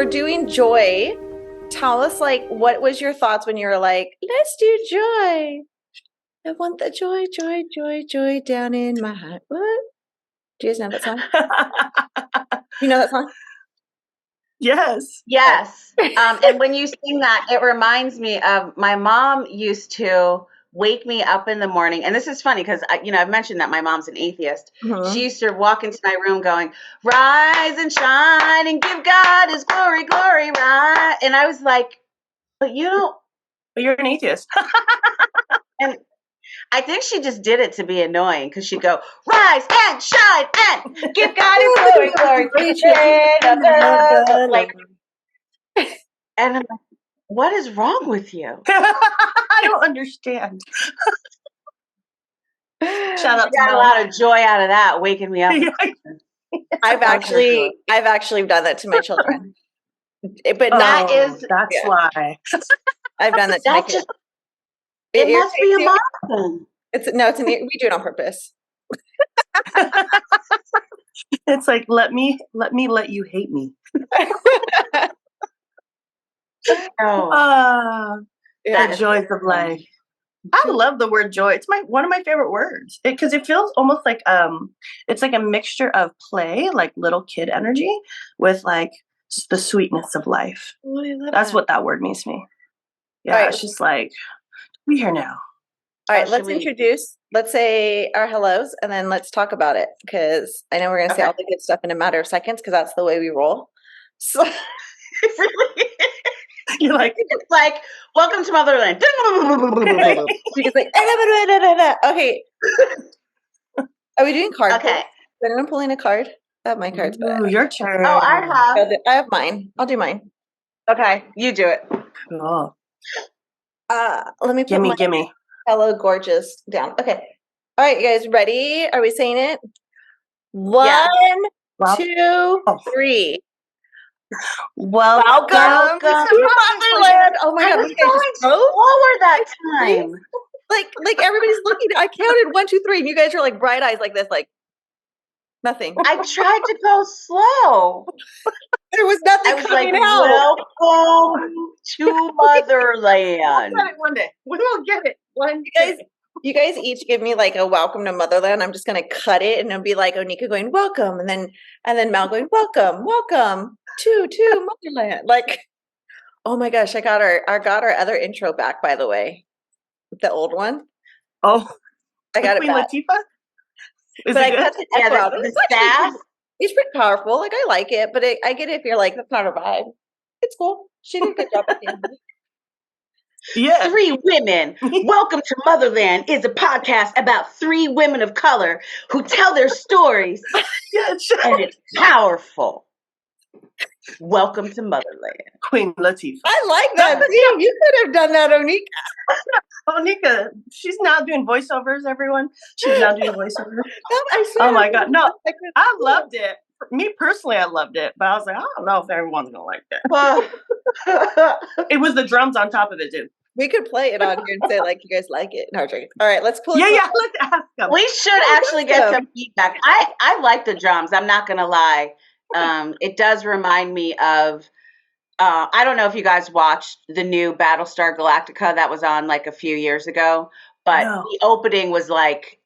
we're doing joy. Tell us, like, what was your thoughts when you were like, let's do joy? I want the joy, joy, joy, joy down in my heart. What? Do you guys know that song? You know that song? Yes. Yes. And when you sing that, it reminds me of my mom used to wake me up in the morning. And this is funny because, I've mentioned that my mom's an atheist. Mhm. She used to walk into my room going, rise and shine and give God his glory, glory, rise. And I was like, but you don't. But you're an atheist. And I think she just did it to be annoying because she'd go, rise and shine and give God his glory, glory. Like, and I'm like, what is wrong with you? I don't understand. Shout out to Got a lot of joy out of that, waking me up. I've actually done that to my children, but that's why I've done that to my kids. It must be a mom thing. We do it on purpose. It's like let me let you hate me. The joys of life. I love the word joy. It's one of my favorite words because it feels almost like it's like a mixture of play, like little kid energy, with like the sweetness of life. That's what that word means to me. Yeah, right. It's just like we're here now. All right, let's say our hellos, and then let's talk about it because I know we're going to say all the good stuff in a matter of seconds because that's the way we roll. So. You're like, it's like, welcome to Motherland. She's like, okay. Are we doing cards? Okay. Is anyone pulling a card? I have my cards. Ooh, your turn. Oh, I have mine. I'll do mine. Okay, you do it. Cool. Let me put gimme. Hello, gorgeous down. Okay. All right, you guys ready? Are we saying it? 1, 2, 3. Welcome to Motherland. Oh my God, I was going slower that time. Like everybody's looking. I counted 1, 2, 3, and you guys are like bright eyes like this, like nothing. I tried to go slow. There was nothing coming out. Welcome to Motherland. One day we will get it. You guys each give me like a welcome to Motherland. I'm just gonna cut it and it'll be like Onika going welcome, and then Mal going welcome to Motherland. Like, oh my gosh, I got our other intro back, by the way, the old one. Oh, I got Queen it back. Latifah. But I cut the echo out. It's pretty powerful. Like, I like it, but I get it if you're like, that's not her vibe. It's cool. She did a good job at the end. Yeah. 3 women. Welcome to Motherland is a podcast about 3 women of color who tell their stories. And it's powerful. Welcome to Motherland. Queen Latifah. I like that. You could have done that, Onika. Onika, she's now doing voiceovers, everyone. She's now doing voiceovers. Oh my God. No, I loved it. Me personally, I loved it. But I was like, I don't know if everyone's going to like that. It was the drums on top of it, too. We could play it on here and say, like, you guys like it. No, joking. All right, let's pull it. Yeah, let's ask them. We should actually get some feedback. I like the drums. I'm not going to lie. It does remind me of, I don't know if you guys watched the new Battlestar Galactica that was on like a few years ago, but the opening was like,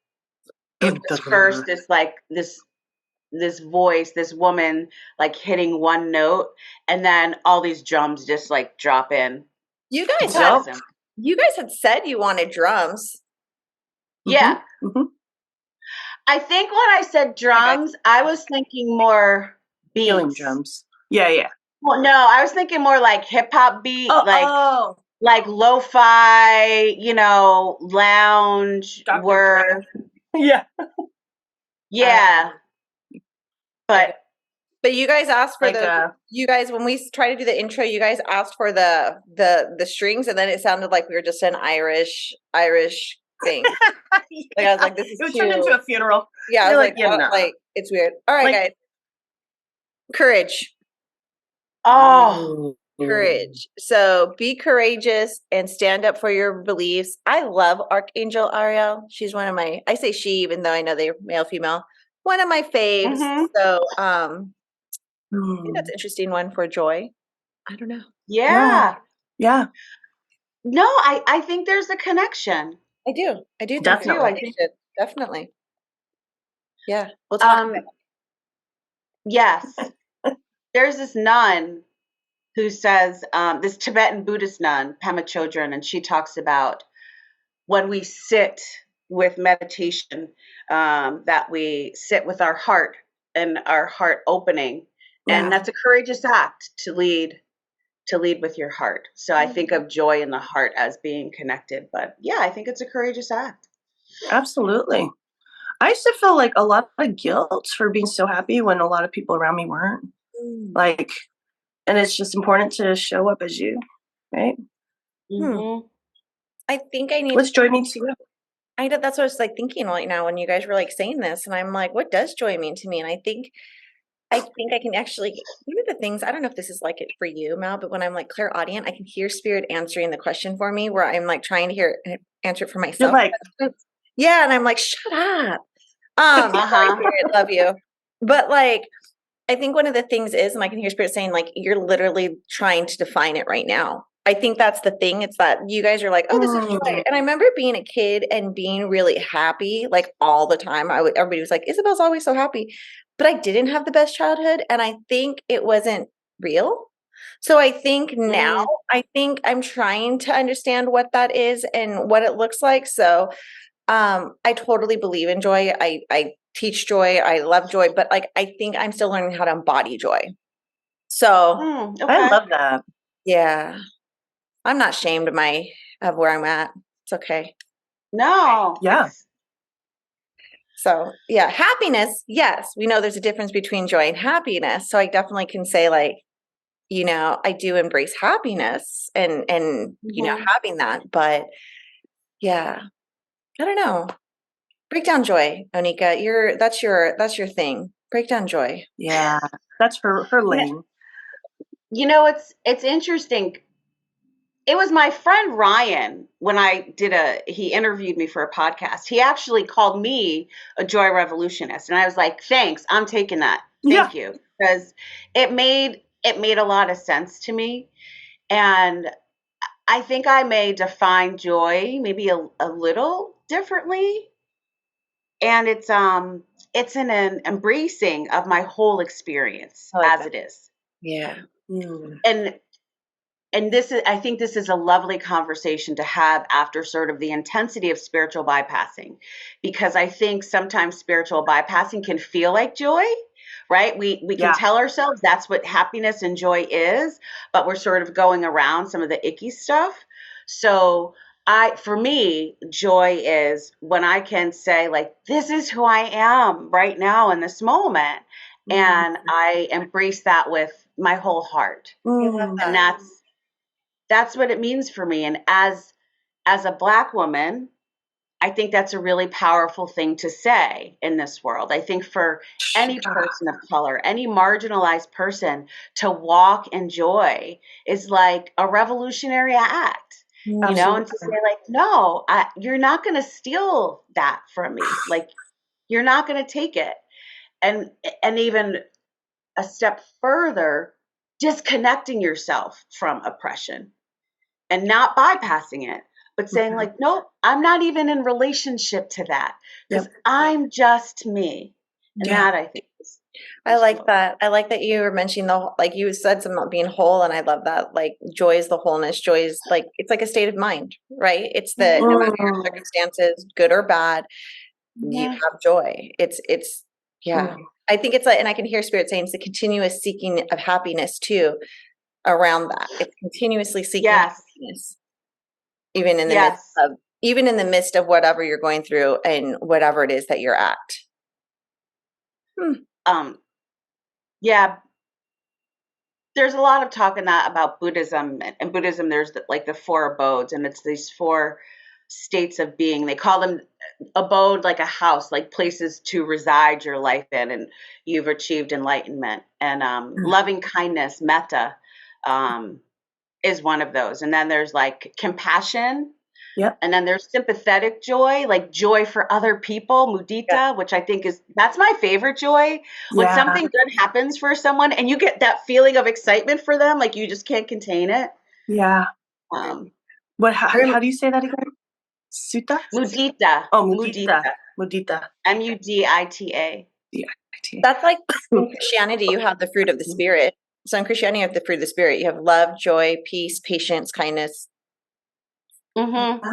it was first this voice, this woman like hitting one note, and then all these drums just like drop in. You guys had said you wanted drums. Yeah. Mm-hmm. I think when I said drums, I was thinking more beats. Feeling drums. Yeah. Well, no, I was thinking more like hip hop beat, like lo-fi, lounge word. Yeah. Yeah. But you guys asked for you guys, when we tried to do the intro, you guys asked for the strings, and then it sounded like we were just an Irish thing. Like, I was like, this is turned into a funeral. Yeah, I was like, it's weird. All right, guys. Courage. Oh, courage. So be courageous and stand up for your beliefs. I love Archangel Ariel. She's one of my, I say she, even though I know they're male, female, one of my faves. Mm-hmm. So, I think that's an interesting one for joy. I don't know. Yeah. Yeah, No, I think there's a connection. I do think Definitely. there's a connection. Definitely. Yeah, we'll talk about it. Yes. There's this nun who says, this Tibetan Buddhist nun, Pema Chodron, and she talks about when we sit with meditation, that we sit with our heart and our heart opening. And that's a courageous act to lead with your heart. So I think of joy in the heart as being connected. But yeah, I think it's a courageous act. Absolutely. I used to feel like a lot of guilt for being so happy when a lot of people around me weren't. Like, and it's just important to show up as you, right? Mm-hmm. I think I need What's joy mean to you? I know that's what I was like thinking right now when you guys were like saying this, and I'm like, what does joy mean to me? And I think I can actually one of the things, I don't know if this is like it for you, Mal, but when I'm like clairaudient, I can hear spirit answering the question for me where I'm like trying to answer it for You're myself. like, Yeah, and I'm like, shut up. Uh-huh. Sorry, Spirit, love you. But like I think one of the things is, and I can hear spirit saying, like, you're literally trying to define it right now. I think that's the thing. It's that you guys are like, oh, this is joy. And I remember being a kid and being really happy, like all the time. Everybody was like, Isabel's always so happy. But I didn't have the best childhood. And I think it wasn't real. So I think now, I think I'm trying to understand what that is and what it looks like. So I totally believe in joy. I teach joy. I love joy, but like I think I'm still learning how to embody joy. So Okay. I love that. yeah, I'm not ashamed of where I'm at. It's okay. No. Yeah. So yeah, happiness. Yes, we know there's a difference between joy and happiness. So I definitely can say like, I do embrace happiness and having that. But yeah, I don't know. Break down joy, Onika. That's your thing. Break down joy. Yeah. That's her lane. It's interesting. It was my friend Ryan when he interviewed me for a podcast. He actually called me a joy revolutionist. And I was like, thanks, I'm taking that. Thank you. Because it made a lot of sense to me. And I think I may define joy maybe a little differently. And it's an embracing of my whole experience as it is. Yeah. And I think this is a lovely conversation to have after sort of the intensity of spiritual bypassing, because I think sometimes spiritual bypassing can feel like joy, right? We can tell ourselves that's what happiness and joy is, but we're sort of going around some of the icky stuff. So for me, joy is when I can say like, this is who I am right now in this moment. And I embrace that with my whole heart. And that's what it means for me. And as a Black woman, I think that's a really powerful thing to say in this world. I think for any person of color, any marginalized person, to walk in joy is like a revolutionary act, and to say like, no, you're not going to steal that from me. Like, you're not going to take it. And even a step further, disconnecting yourself from oppression and not bypassing it, but saying like, nope, I'm not even in relationship to that because I'm just me. And that I think is I like that. I like that you were mentioning like you said something about being whole. And I love that. Like joy is the wholeness. Joy is like, it's like a state of mind, right? It's the, no matter your circumstances, good or bad, you have joy. It's I think it's like, and I can hear spirit saying it's a continuous seeking of happiness too around that. It's continuously seeking happiness, even in the midst of whatever you're going through and whatever it is that you're at. There's a lot of talk in that about Buddhism. And Buddhism, there's like the four abodes, and it's these four states of being. They call them abode, like a house, like places to reside your life in, and you've achieved enlightenment. And loving kindness, metta, is one of those. And then there's like compassion, Yep. And then there's sympathetic joy, like joy for other people, mudita, which I think that's my favorite joy. When Yeah. something good happens for someone and you get that feeling of excitement for them, like you just can't contain it. Yeah. How do you say that again? Sutta? Mudita. Oh, mudita. Mudita. Mudita. That's like in Christianity, you have the fruit of the Spirit. So in Christianity, you have the fruit of the Spirit. You have love, joy, peace, patience, kindness,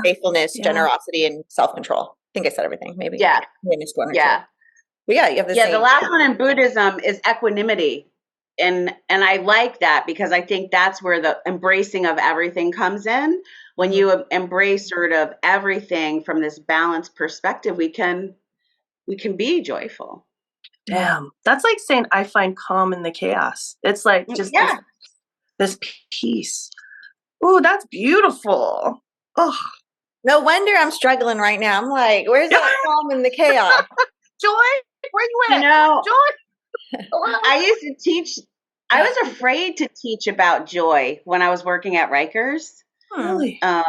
faithfulness, generosity, and self-control. I think I said everything, maybe. Yeah. Yeah. But yeah, you have the same. The last one in Buddhism is equanimity. And I like that because I think that's where the embracing of everything comes in. When you embrace sort of everything from this balanced perspective, we can be joyful. Damn. That's like saying I find calm in the chaos. It's like just this peace. Ooh, that's beautiful. Oh. No wonder I'm struggling right now. I'm like, where's that calm in the chaos? Joy? Where you at? You know, Joy? I used to teach. I was afraid to teach about joy when I was working at Rikers. Really? I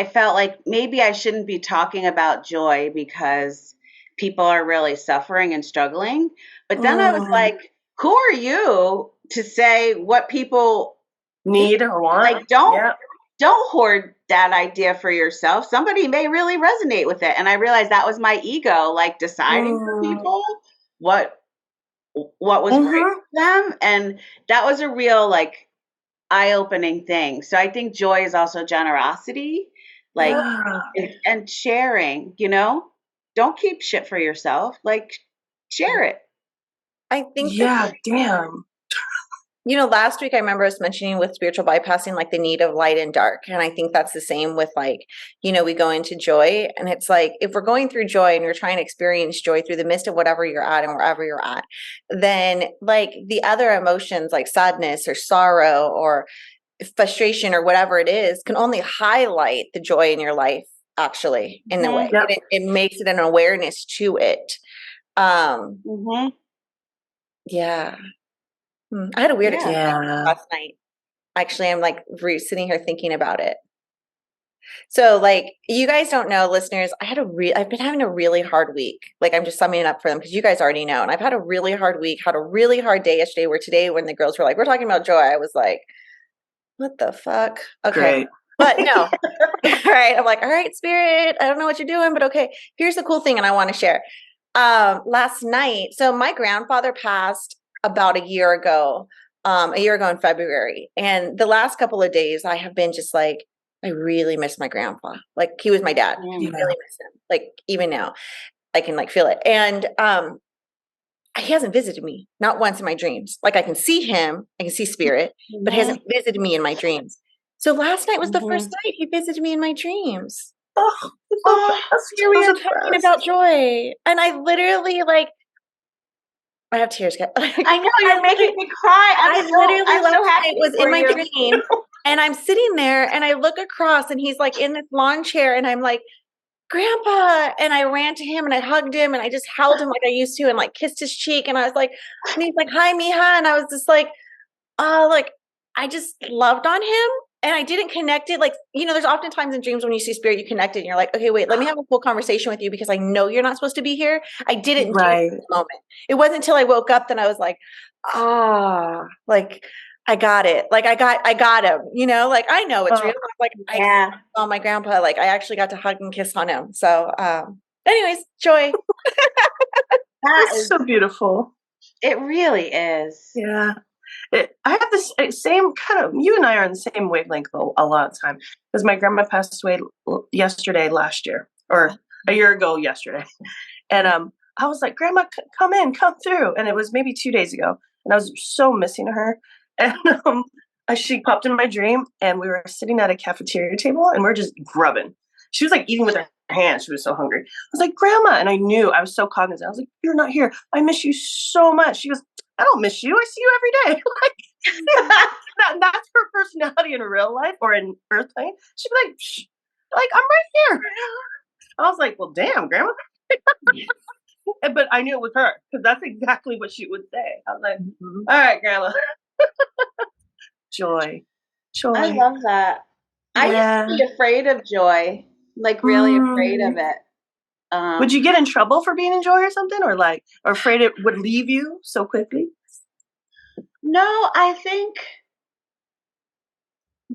felt like maybe I shouldn't be talking about joy because people are really suffering and struggling. But then I was like, who are you to say what people need or want? Like, don't hoard that idea for yourself. Somebody may really resonate with it. And I realized that was my ego, like deciding for people what was right for them. And that was a real like eye-opening thing. So I think joy is also generosity, like and sharing, you know? Don't keep shit for yourself. Like share it. I think damn. You know, last week I remember us mentioning with spiritual bypassing, like the need of light and dark. And I think that's the same with like, you know, we go into joy and it's like, if we're going through joy and you're trying to experience joy through the midst of whatever you're at and wherever you're at, then like the other emotions like sadness or sorrow or frustration or whatever it is can only highlight the joy in your life, actually, in a way. It makes it an awareness to it. Yeah. I had a weird experience last night. Actually, I'm like sitting here thinking about it. So like, you guys don't know, listeners, I've been having a really hard week. Like I'm just summing it up for them because you guys already know. And I've had a really hard week, had a really hard day yesterday where today when the girls were like, we're talking about joy, I was like, what the fuck? Okay. Great. But no. All right. I'm like, all right, Spirit, I don't know what you're doing, but okay. Here's the cool thing. And I want to share. Last night, so my grandfather passed about a year ago in February. And the last couple of days I have been just like, I really miss my grandpa. Like he was my dad. I really miss him. Like even now I can like feel it. And, he hasn't visited me not once in my dreams. Like I can see him, I can see spirit, but he hasn't visited me in my dreams. So last night was the first night he visited me in my dreams. Here we are talking about joy. And I literally like, I have tears. I know you're making me cry. I'm so happy it was in my dream. And I'm sitting there and I look across and he's like in this lawn chair and I'm like, Grandpa. And I ran to him and I hugged him and I just held him like I used to and like kissed his cheek. And I was like, and he's like, hi, Mija. And I was just like, like I just loved on him. And I didn't connect it. Like, you know, there's oftentimes in dreams when you see spirit, you connect it and you're like, okay, wait, let me have a full conversation with you because I know you're not supposed to be here. I didn't do it in the moment. It wasn't until I woke up that I was like, like I got it. Like I got him, you know, like I know it's real. Like I saw my grandpa, like I actually got to hug and kiss on him. So anyways, joy. That's so beautiful. It really is. Yeah. I have this same kind of, you and I are on the same wavelength a lot of time because my grandma passed away last year or a year ago yesterday. And I was like, Grandma, come through. And it was maybe 2 days ago. And I was so missing her. And she popped into my dream and we were sitting at a cafeteria table and we're just grubbing. She was like eating with her hands. She was so hungry. I was like, Grandma. And I knew, I was so cognizant. I was like, you're not here. I miss you so much. She goes, I don't miss you. I see you every day. Like, that's her personality in real life or in Earth plane. She'd be like, I'm right here. I was like, well, damn, Grandma. But I knew it was her because that's exactly what she would say. I was like, all right, Grandma. Joy. I love that. I used Yeah. to be afraid of joy, like really afraid of it. Would you get in trouble for being in joy or something, or afraid it would leave you so quickly? No, I think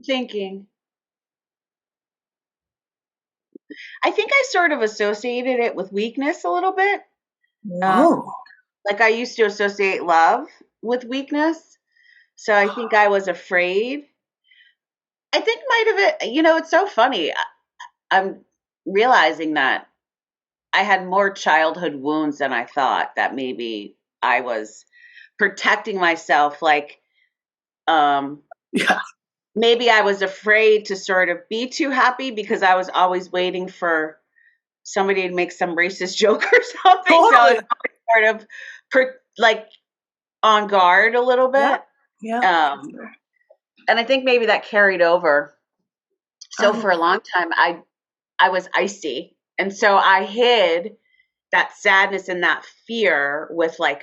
thinking. I think I sort of associated it with weakness a little bit. Oh, Like I used to associate love with weakness. So I think I was afraid. I think might have it, it's so funny. I'm realizing that I had more childhood wounds than I thought, that maybe I was protecting myself, like yeah. maybe I was afraid to sort of be too happy because I was always waiting for somebody to make some racist joke or something. Totally. So I was always sort of like on guard a little bit. Yeah. And I think maybe that carried over. So for a long time, I was icy. And so I hid that sadness and that fear with like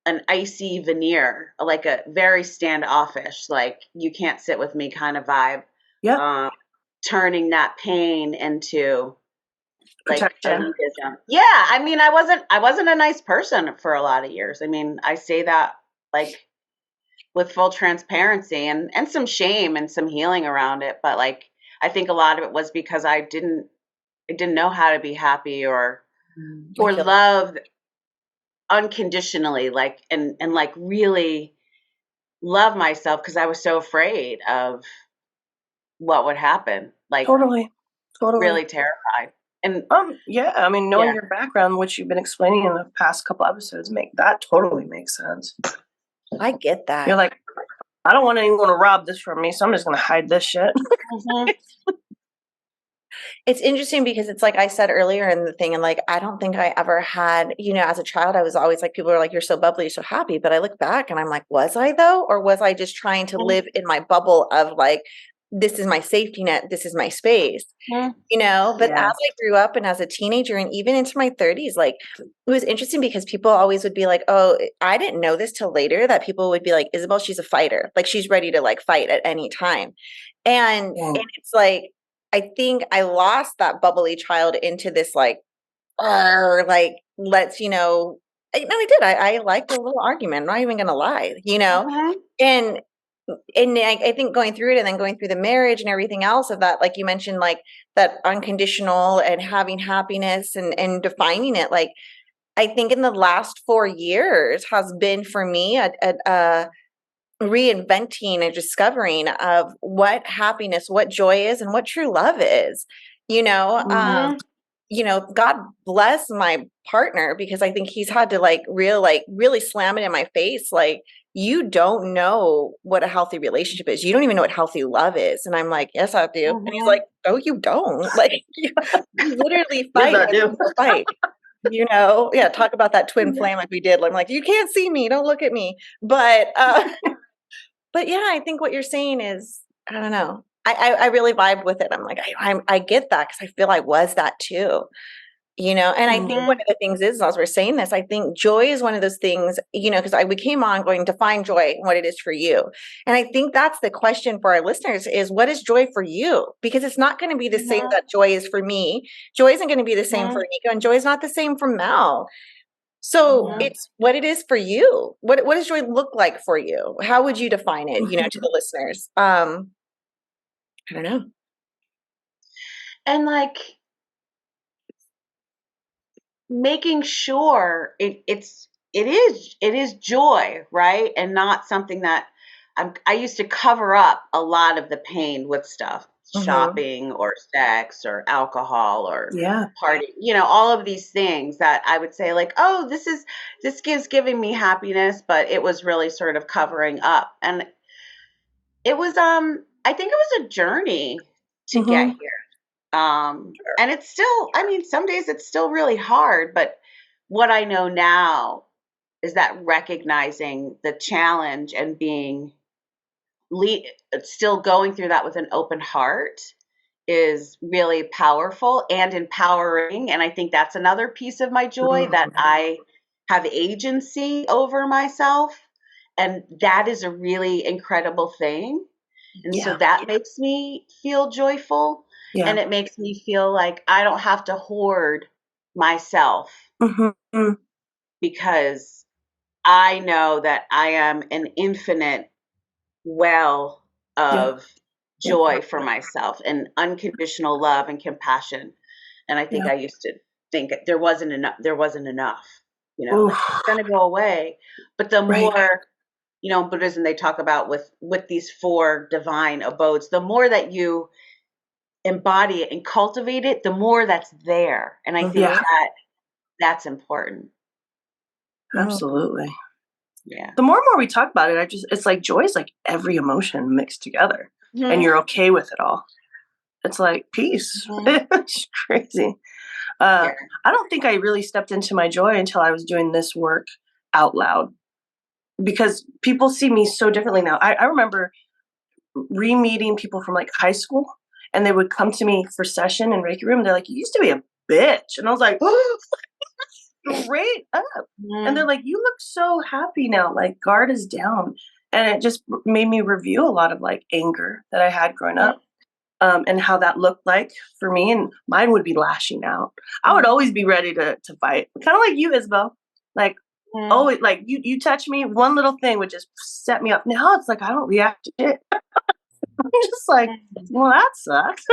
an icy veneer, like a very standoffish, like you can't sit with me kind of vibe. Yeah. Turning that pain into like protection. Yeah, I mean, I wasn't a nice person for a lot of years. I mean, I say that like with full transparency and some shame and some healing around it, but like I think a lot of it was because I didn't know how to be happy or love unconditionally, like and like really love myself, because I was so afraid of what would happen. Like Totally. really terrified. And yeah, I mean, knowing your background, which you've been explaining in the past couple episodes, totally makes sense. I get that. You're like, I don't want anyone to rob this from me, so I'm just gonna hide this shit. It's interesting because it's like I said earlier in the thing, and like I don't think I ever had, as a child, I was always like, people are like, you're so bubbly, you're so happy. But I look back and I'm like, was I though? Or was I just trying to live in my bubble of like, this is my safety net, this is my space, But as I grew up and as a teenager and even into my 30s, like it was interesting because people always would be like, oh, I didn't know this till later, that people would be like, Isabel, she's a fighter. Like she's ready to like fight at any time. And it's like, I think I lost that bubbly child into this like let's, I did. I liked a little argument. I'm not even gonna lie, and I think going through it and then going through the marriage and everything else of that, like you mentioned, like that unconditional and having happiness and defining it, like I think in the last 4 years has been for me a reinventing and discovering of what happiness, what joy is, and what true love is. God bless my partner, because I think he's had to really slam it in my face. Like, you don't know what a healthy relationship is. You don't even know what healthy love is. And I'm like, yes, I do. And he's like, oh, you don't. Like, you literally fight. Yes, I do. Fight. Yeah. Talk about that twin flame like we did. I'm like, you can't see me. Don't look at me. But, but yeah, I think what you're saying is, I don't know. I really vibe with it. I'm like, I get that, because I feel I was that too, and I think one of the things is, as we're saying this, I think joy is one of those things, because we came on going to find joy and what it is for you. And I think that's the question for our listeners is, what is joy for you? Because it's not going to be the same that joy is for me. Joy isn't going to be the same for Nico, and joy is not the same for Mel. So it's what it is for you. What does joy look like for you? How would you define it, to the listeners? I don't know. And like making sure it is joy, right? And not something that I used to cover up a lot of the pain with stuff, shopping or sex or alcohol or party, all of these things that I would say like, oh, this is giving me happiness, but it was really sort of covering up. And it was, I think it was a journey to get here. And it's still, some days it's still really hard, but what I know now is that recognizing the challenge and being still going through that with an open heart is really powerful and empowering. And I think that's another piece of my joy, that I have agency over myself. And that is a really incredible thing. And so that makes me feel joyful. Yeah. And it makes me feel like I don't have to hoard myself because I know that I am an infinite well of joy for myself and unconditional love and compassion. And I think I used to think there wasn't enough, you know, like, it's going to go away. But the more, you know, in Buddhism, they talk about with these 4 divine abodes, the more that you embody it and cultivate it, the more that's there. And I think that's important. Absolutely. Yeah. The more and more we talk about it, it's like joy is like every emotion mixed together and you're okay with it all. It's like peace. It's crazy. I don't think I really stepped into my joy until I was doing this work out loud, because people see me so differently now. I remember re-meeting people from like high school, and they would come to me for session in Reiki room. And they're like, "You used to be a bitch," and I was like, "Oh, straight up." And they're like, "You look so happy now. Like guard is down," and it just made me review a lot of like anger that I had growing up. And how that looked like for me, and mine would be lashing out. I would always be ready to fight, kind of like you, Isabel. Like, always, like you touch me, one little thing would just set me up. Now it's like I don't react to it. I'm just like, well, that sucks.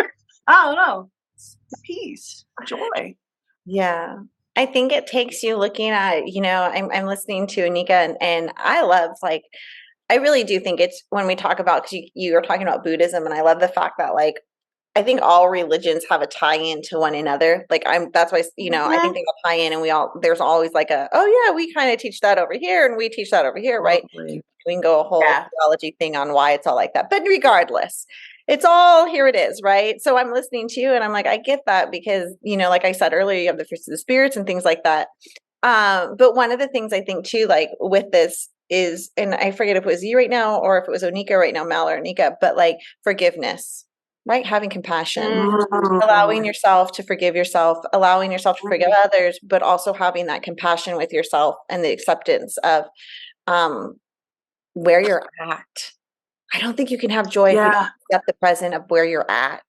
I don't know. Peace, joy. Yeah. I think it takes you looking at, you know, I'm listening to Anika and I love, like, I really do think it's when we talk about, because you were talking about Buddhism, and I love the fact that, like, I think all religions have a tie-in to one another. Like that's why, you know, I think they all tie in, and there's always like oh yeah, we kind of teach that over here and we teach that over here, right? We can go a whole theology thing on why it's all like that. But regardless, it's all, here it is, right? So I'm listening to you and I'm like, I get that, because, you know, like I said earlier, you have the fruits of the spirits and things like that. But one of the things I think too, like with this is, and I forget if it was you right now or if it was Onika right now, Mal or Anika, but like forgiveness. Right? Having compassion, allowing yourself to forgive yourself, allowing yourself to forgive others, but also having that compassion with yourself and the acceptance of where you're at. I don't think you can have joy if you don't accept the present of where you're at.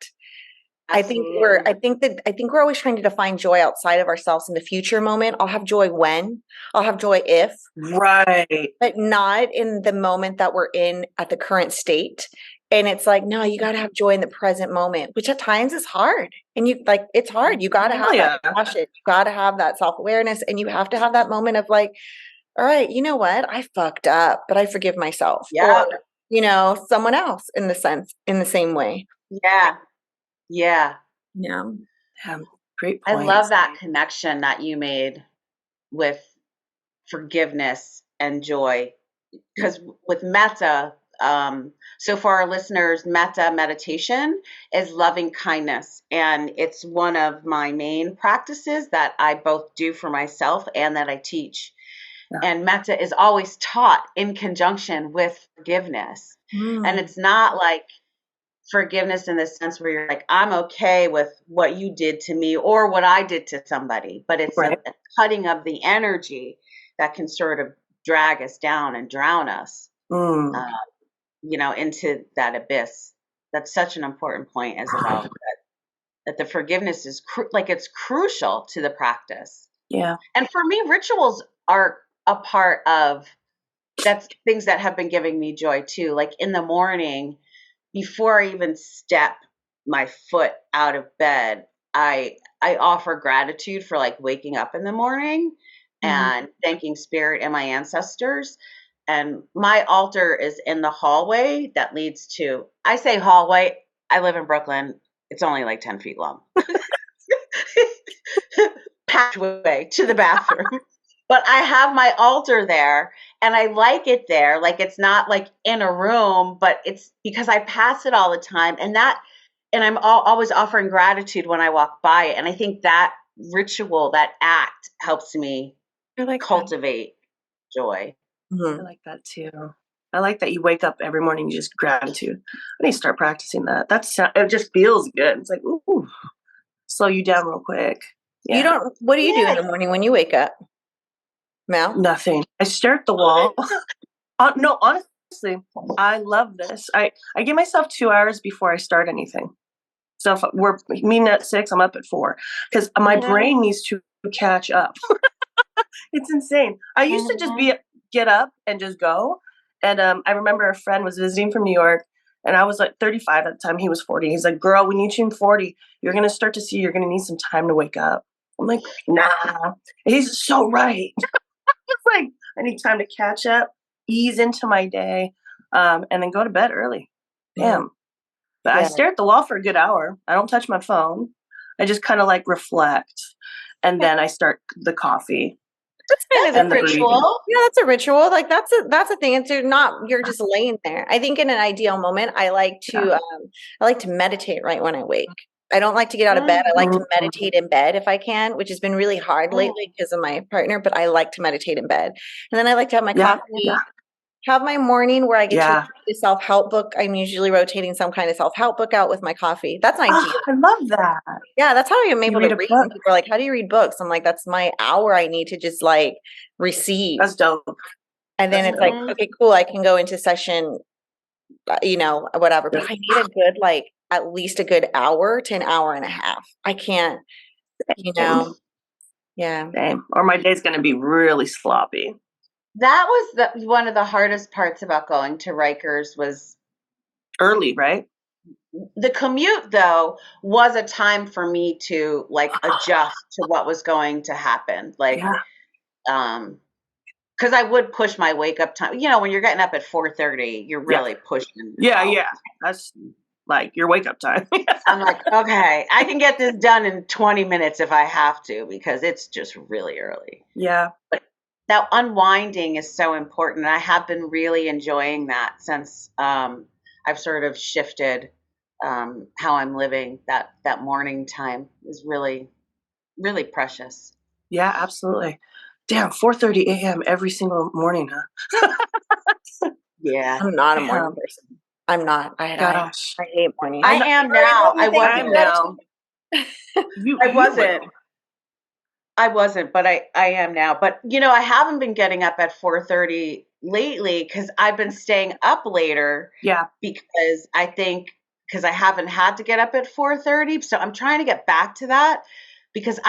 Absolutely. I think we're always trying to define joy outside of ourselves in the future moment. I'll have joy when, I'll have joy if, but not in the moment that we're in at the current state. And it's like, no, you got to have joy in the present moment, which at times is hard. And it's hard. You got to have that compassion. You got to have that self-awareness, and you have to have that moment of like, all right, you know what? I fucked up, but I forgive myself. Yeah. Or, you know, someone else in the same way. Yeah. Yeah. Yeah. Great point. I points. love that connection that you made with forgiveness and joy, because with metta, so for our listeners, metta meditation is loving kindness, and it's one of my main practices that I both do for myself and that I teach. And metta is always taught in conjunction with forgiveness. And it's not like forgiveness in the sense where you're like, I'm okay with what you did to me or what I did to somebody, but it's a cutting of the energy that can sort of drag us down and drown us. You know, into that abyss. That's such an important point, Isabel, that the forgiveness is it's crucial to the practice. Yeah. And for me, rituals are a part of that's things that have been giving me joy too. Like in the morning, before I even step my foot out of bed, I offer gratitude for like waking up in the morning and thanking spirit and my ancestors. And my altar is in the hallway that leads to, I say hallway, I live in Brooklyn. It's only like 10 feet long. Pathway to the bathroom. But I have my altar there and I like it there. Like it's not like in a room, but it's because I pass it all the time. And I'm always offering gratitude when I walk by it. And I think that ritual, that act helps me cultivate joy. I like that too. I like that you wake up every morning, you just gratitude. I need to start practicing that. It just feels good. It's like, ooh, slow you down real quick. Yeah. What do you do in the morning when you wake up, Mal? Nothing. I stare at the wall. No, honestly, I love this. I give myself 2 hours before I start anything. So if we're meeting at 6, I'm up at 4 because my brain needs to catch up. It's insane. I used to just get up and just go. And I remember a friend was visiting from New York, and I was like 35 at the time. He was 40. He's like, "Girl, when you tune 40, you're gonna start to see you're gonna need some time to wake up." I'm like, "Nah." And he's so right. It's like I need time to catch up, ease into my day, and then go to bed early. Damn. But I stare at the wall for a good hour. I don't touch my phone. I just kind of like reflect, and then I start the coffee. That's kind of And the the ritual. breathing. Yeah, that's a ritual. Like that's a thing. It's you're just laying there. I think in an ideal moment, I like to meditate right when I wake. I don't like to get out of bed. I like to meditate in bed if I can, which has been really hard lately because of my partner, but I like to meditate in bed. And then I like to have my coffee, have my morning where I get to read a self-help book. I'm usually rotating some kind of self-help book out with my coffee. That's my ideal. I love that. Yeah, that's how I'm able to read a read. book? And people are like, "How do you read books?" I'm like, "That's my hour. I need to just like receive." That's dope. And then That's it's like, okay, cool. I can go into session, whatever. But I need a good, like, at least a good hour to an hour and a half. I can't, yeah. Same. Or my day's gonna be really sloppy. That was one of the hardest parts about going to Rikers was early, right? The commute, though, was a time for me to like adjust to what was going to happen. Like, because I would push my wake up time. You know, when you're getting up at 4:30, you're really pushing. Yeah. That's like your wake up time. I'm like, okay, I can get this done in 20 minutes if I have to, because it's just really early. Yeah. But that unwinding is so important. And I have been really enjoying that since I've sort of shifted how I'm living. That morning time is really, really precious. Yeah, absolutely. Damn, 4:30 a.m. every single morning, huh? Yeah. I'm not a morning person. I'm not. I hate morning. I am now. I wasn't now. I wasn't, but I am now. But you know, I haven't been getting up at 4:30 lately because I've been staying up later. Yeah. Because I haven't had to get up at 4:30. So I'm trying to get back to that because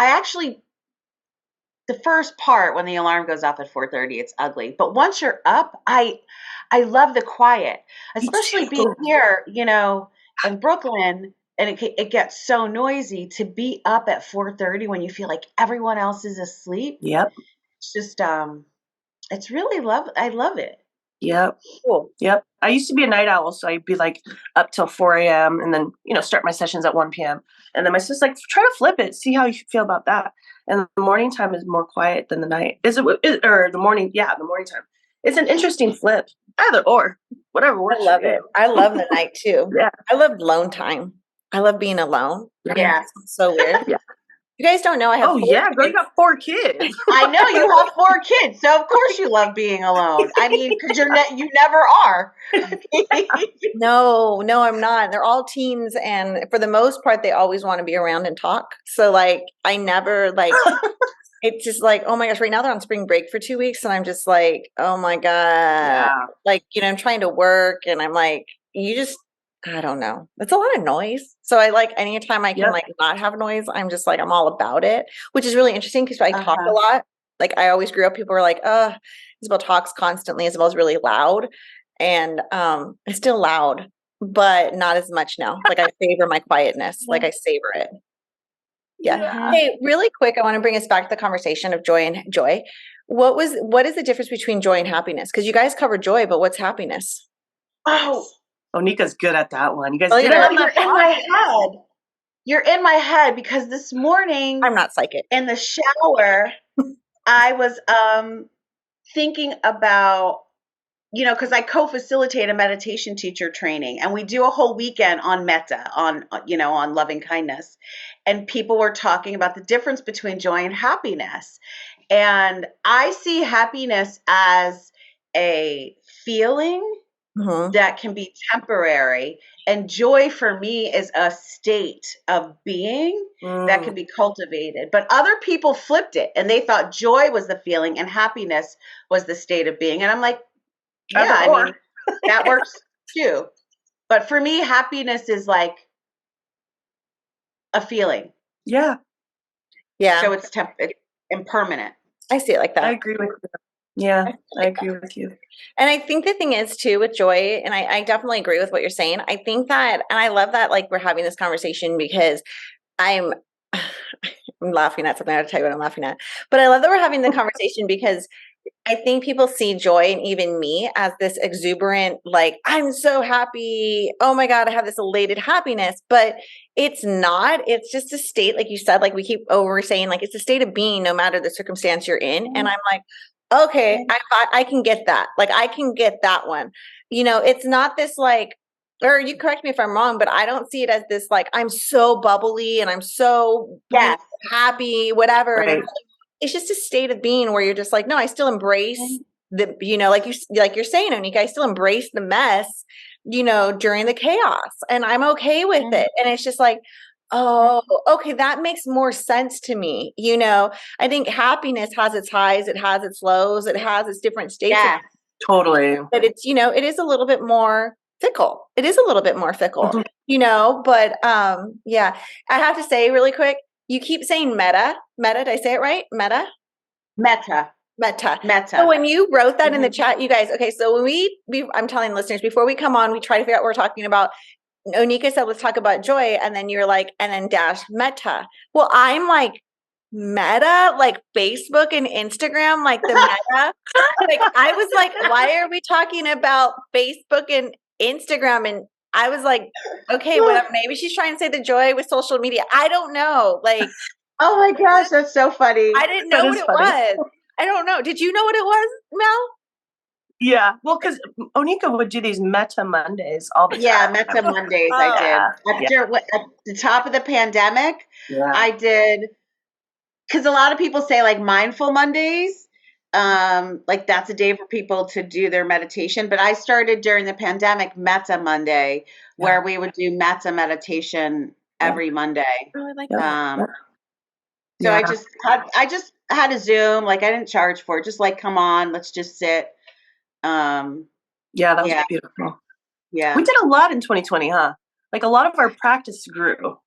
the first part when the alarm goes off at 4:30, it's ugly. But once you're up, I love the quiet, especially being here, you know, in Brooklyn, and it gets so noisy. To be up at 4:30 when you feel like everyone else is asleep. Yep. It's just it's really I love it. Yep. Cool. Yep. I used to be a night owl, so I'd be like up till 4 a.m. and then, you know, start my sessions at 1 p.m. And then my sister's like, try to flip it, see how you feel about that. And the morning time is more quiet than the night. Or the morning? Yeah, the morning time. It's an interesting flip. Either or, whatever works. I love it. I love the night too. Yeah. I love alone time. I love being alone. Yeah. It's so weird. Yeah. You guys don't know I have girl, you got 4 kids. I know you have 4 kids, so of course you love being alone. I mean, because you never are. No, I'm not. They're all teens, and for the most part, they always want to be around and talk. So, like, I never like. It's just like, oh my gosh! Right now they're on spring break for 2 weeks, and I'm just like, oh my god! Yeah. Like, you know, I'm trying to work, and I'm like, I don't know. It's a lot of noise. So I like anytime I can like not have noise, I'm just like, I'm all about it, which is really interesting because I talk a lot. Like I always grew up, people were like, Isabel talks constantly. Isabel's really loud. And it's still loud, but not as much now. Like I favor my quietness. Like I savor it. Yeah. Hey, really quick, I want to bring us back to the conversation of joy and joy. What is the difference between joy and happiness? Because you guys cover joy, but what's happiness? Oh, Nika's good at that one. You guys you're in my head. You're in my head because this morning I'm not psychic. In the shower, I was thinking about, you know, because I co-facilitate a meditation teacher training, and we do a whole weekend on metta, on loving kindness, and people were talking about the difference between joy and happiness, and I see happiness as a feeling that can be temporary, and joy for me is a state of being that can be cultivated. But other people flipped it, and they thought joy was the feeling and happiness was the state of being. And I'm like, yeah, I mean, That works too. But for me, happiness is like a feeling. Yeah. Yeah. So it's impermanent. I see it like that. I agree with you. Yeah, I agree with you. And I think the thing is too with joy, and I definitely agree with what you're saying. I think that, and I love that like we're having this conversation because I'm laughing at something. I have to tell you what I'm laughing at. But I love that we're having the conversation because I think people see joy and even me as this exuberant, like, I'm so happy. Oh my God, I have this elated happiness. But it's not. It's just a state, like you said, like we keep over saying, like it's a state of being no matter the circumstance you're in. And I'm like, okay, I can get that. Like I can get that one. You know, it's not this like, or you correct me if I'm wrong, but I don't see it as this like I'm so bubbly and I'm so happy, whatever. Right. And it's just a state of being where you're just like, no, I still embrace the, you know, like you're saying, Onika, I still embrace the mess, you know, during the chaos, and I'm okay with it. And it's just like, oh, okay, that makes more sense to me. You know, I think happiness has its highs, it has its lows, it has its different states. Yeah, totally. But it's, you know, it is a little bit more fickle. It is a little bit more fickle, you know, but yeah, I have to say really quick, you keep saying meta. Did I say it right? Meta. So when you wrote that in the chat, you guys, okay, so when we I'm telling listeners before we come on, we try to figure out what we're talking about. Onika said, let's talk about joy. And then you're like, and then dash meta. Well, I'm like, meta, like Facebook and Instagram, like the meta. Like I was like, why are we talking about Facebook and Instagram? And I was like, okay, whatever. Maybe she's trying to say the joy with social media. I don't know. Like, oh my gosh, that's so funny. I didn't know what it was. I don't know. Did you know what it was, Mel? Yeah, well, because Onika would do these Meta Mondays all the time. Yeah, Meta Mondays I did. At the top of the pandemic, I did, because a lot of people say like mindful Mondays, like that's a day for people to do their meditation. But I started during the pandemic Meta Monday, where we would do Meta meditation every Monday. Oh, I like that. So I just had a Zoom, like I didn't charge for it, just like, come on, let's just sit. Yeah, that was beautiful. Yeah. We did a lot in 2020, huh? Like a lot of our practice grew.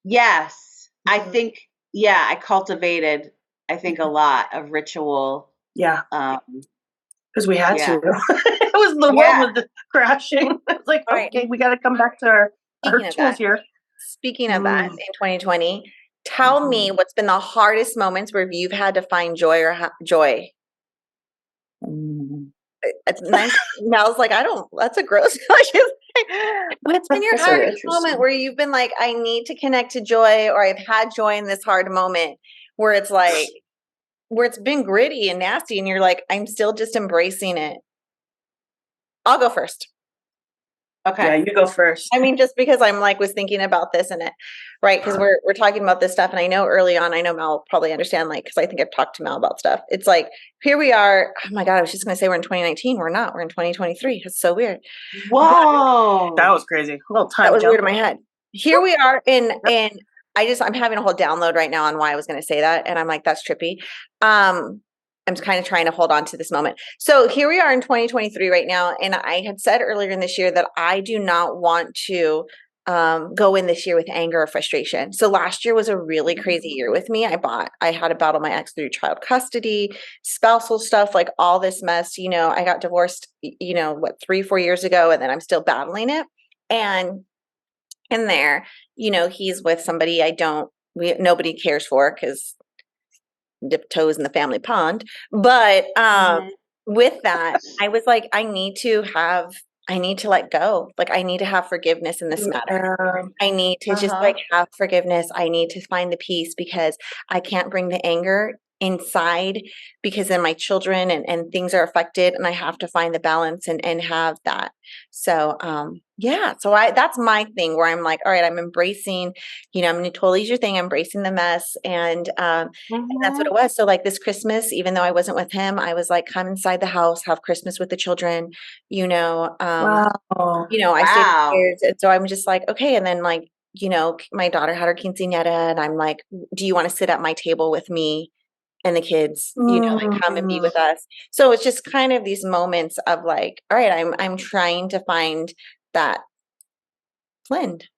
Yes. I think, I cultivated, I think, a lot of ritual. Yeah. Because we had to. It was the world was crashing. It's like, okay, we got to come back to our rituals here. Speaking of that, in 2020, tell me what's been the hardest moments where you've had to find joy or joy. It's nice. Mel's like, that's a gross. What's been your hardest moment where you've been like, I need to connect to joy, or I've had joy in this hard moment where it's like, where it's been gritty and nasty and you're like, I'm still just embracing it. I'll go first. Okay. Yeah, you go first. I mean, just because I'm like, was thinking about this and it, right? Because we're talking about this stuff. And I know early on, I know Mel will probably understand, like, because I think I've talked to Mel about stuff. It's like, here we are. Oh my God, I was just going to say we're in 2019. We're not. We're in 2023. It's so weird. Whoa. That was crazy. A little time. That was weird in my head. Here we are in I'm having a whole download right now on why I was going to say that. And I'm like, that's trippy. I'm kind of trying to hold on to this moment. So here we are in 2023 right now. And I had said earlier in this year that I do not want to go in this year with anger or frustration. So last year was a really crazy year with me. I had to battle my ex through child custody, spousal stuff, like all this mess. You know, I got divorced, 3-4 years ago, and then I'm still battling it. And in there, he's with somebody nobody cares for because dip toes in the family pond. But with that, I was like, I need to let go. Like, I need to have forgiveness in this matter. I need to just like have forgiveness. I need to find the peace because I can't bring the anger inside because then my children and things are affected, and I have to find the balance and have that. So, so that's my thing where I'm like, all right, I'm embracing, I'm going to totally use your thing, embracing the mess. And that's what it was. So like this Christmas, even though I wasn't with him, I was like, come inside the house, have Christmas with the children, wow. I stayed years. And so I'm just like, okay. And then like, my daughter had her quinceañera, and I'm like, do you want to sit at my table with me and the kids, and come and be with us. So it's just kind of these moments of like, all right, I'm trying to find that blend.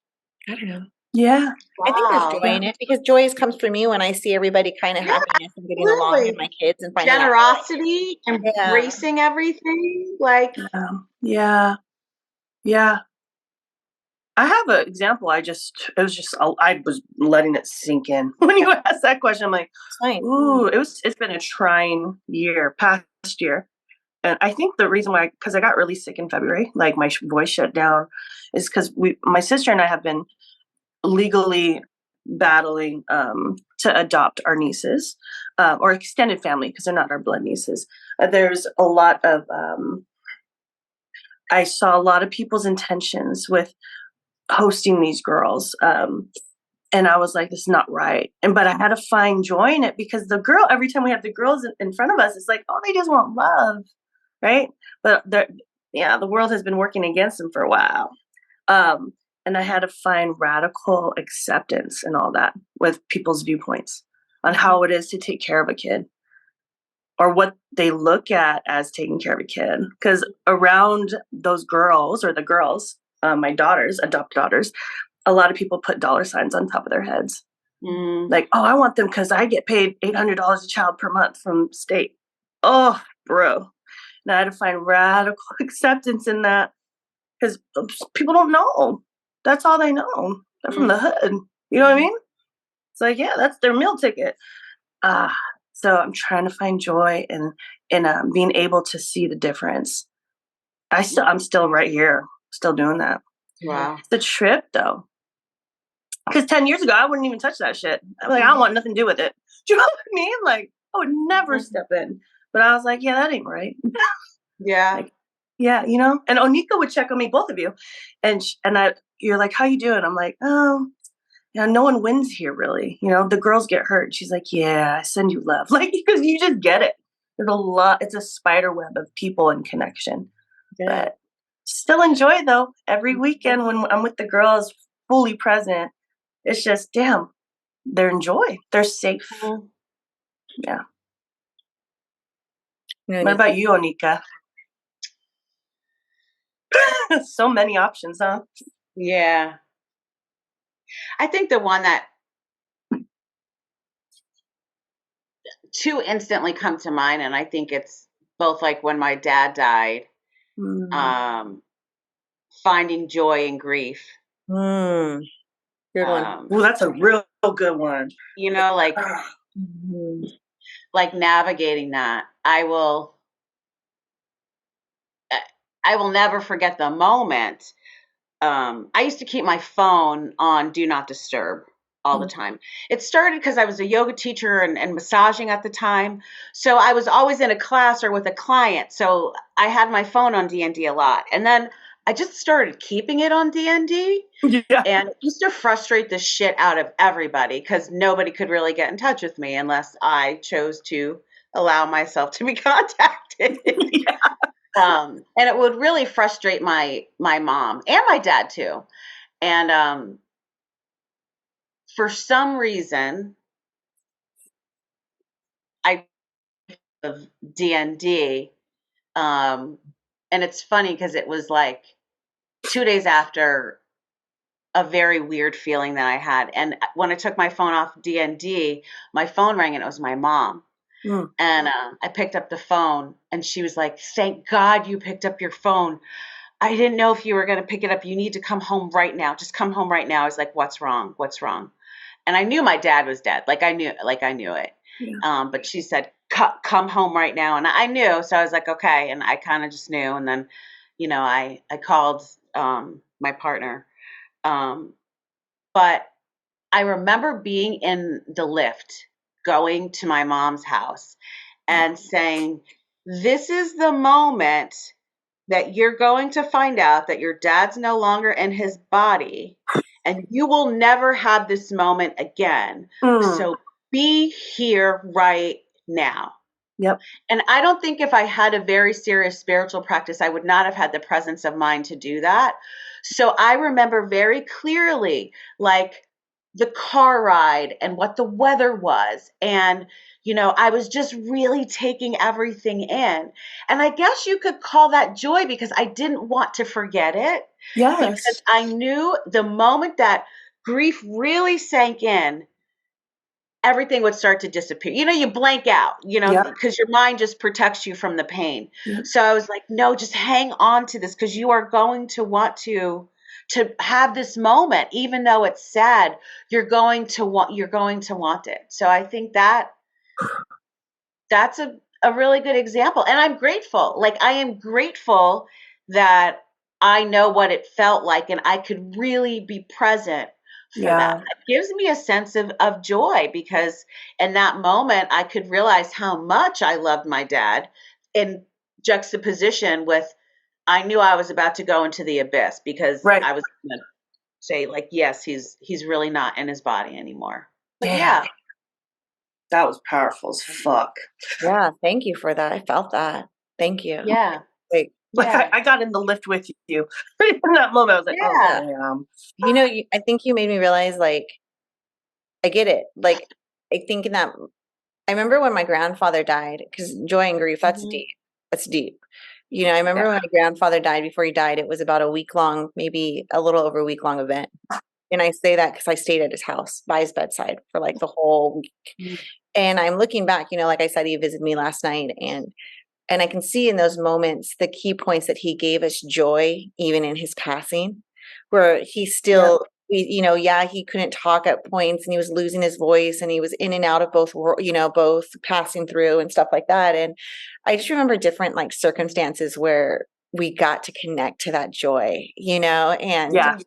I don't know. Yeah. I think there's Wow. joy in it because joy comes for me when I see everybody kind of Yeah, happiness and getting along, and my kids and finding out. Generosity, embracing everything. Like, Yeah. I have an example. I was letting it sink in when you asked that question. I'm like, ooh, it's been a trying past year. And I think the reason why, because I got really sick in February, like my voice shut down, is because my sister and I have been legally battling to adopt our nieces, or extended family, because they're not our blood nieces. There's a lot of, I saw a lot of people's intentions with hosting these girls. And I was like, this is not right. But I had to find joy in it, because every time we have the girls in front of us, it's like, oh, they just want love. Right. But the world has been working against them for a while. And I had to find radical acceptance and all that with people's viewpoints on how it is to take care of a kid, or what they look at as taking care of a kid. Because around those girls, or the girls, my daughters, adopted daughters, a lot of people put dollar signs on top of their heads. Like, oh, I want them because I get paid $800 a child per month from state. Oh, bro. And I had to find radical acceptance in that, because people don't know. That's all they know. They're from the hood. You know what I mean? It's like, yeah, that's their meal ticket. So I'm trying to find joy in being able to see the difference. I'm still right here, still doing that. wow. It's a trip, though. Because 10 years ago, I wouldn't even touch that shit. I'm like, I don't want nothing to do with it. Do you know what I mean? Like, I would never step in. But I was like, yeah, that ain't right. Yeah. Like, yeah, and Onika would check on me, both of you. And you're like, how you doing? I'm like, oh, no one wins here, really. The girls get hurt. She's like, yeah, I send you love. Like, because you just get it. There's a lot. It's a spider web of people and connection. Yeah. But still enjoy, though. Every weekend when I'm with the girls, fully present, it's just, damn, they're in joy. They're safe. Yeah. What about you, Onika? So many options, huh? Yeah. I think the one that two instantly come to mind, and I think it's both like when my dad died, finding joy in grief. Good one. Well, that's a real good one. Like navigating that. I will never forget the moment. I used to keep my phone on Do Not Disturb all the time. It started because I was a yoga teacher and massaging at the time. So I was always in a class or with a client. So I had my phone on DND a lot. And then I just started keeping it on DND. Yeah. And it used to frustrate the shit out of everybody, because nobody could really get in touch with me unless I chose to allow myself to be contacted. Yeah. And it would really frustrate my mom and my dad too. And for some reason, I of DND, and it's funny because it was like 2 days after a very weird feeling that I had. And when I took my phone off DND, my phone rang and it was my mom. And I picked up the phone and she was like, thank God you picked up your phone. I didn't know if you were going to pick it up. You need to come home right now. Just come home right now. I was like, what's wrong? What's wrong? And I knew my dad was dead. Like I knew it. Yeah. But she said, come home right now. And I knew. So I was like, okay. And I kind of just knew. And then, I called my partner. But I remember being in the lift going to my mom's house and saying, this is the moment that you're going to find out that your dad's no longer in his body and you will never have this moment again. So be here right now. Yep. And I don't think if I had a very serious spiritual practice, I would not have had the presence of mind to do that. So I remember very clearly, like, the car ride and what the weather was. And, I was just really taking everything in. And I guess you could call that joy because I didn't want to forget it. Yes. Because I knew the moment that grief really sank in, everything would start to disappear. You blank out, because your mind just protects you from the pain. Yep. So I was like, no, just hang on to this because you are going to want to have this moment, even though it's sad, you're going to want it. So I think that's a really good example. And I'm grateful. Like, I am grateful that I know what it felt like and I could really be present for that. It gives me a sense of joy because in that moment I could realize how much I loved my dad in juxtaposition with I knew I was about to go into the abyss because I was going to say like, yes, he's really not in his body anymore. But yeah. That was powerful as fuck. Yeah, thank you for that. I felt that. Thank you. Yeah. I got in the lift with you. In that moment, I was like, oh, damn. I think you made me realize, like, I get it. Like, I think I remember when my grandfather died, because joy and grief, that's deep. That's deep. I remember when my grandfather died, before he died, it was about a week long, maybe a little over a week long event. And I say that because I stayed at his house by his bedside for like the whole week. And I'm looking back, like I said, he visited me last night and I can see in those moments the key points that he gave us joy, even in his passing, where he still, he couldn't talk at points and he was losing his voice and he was in and out of both, both passing through and stuff like that. And I just remember different like circumstances where we got to connect to that joy, and yes.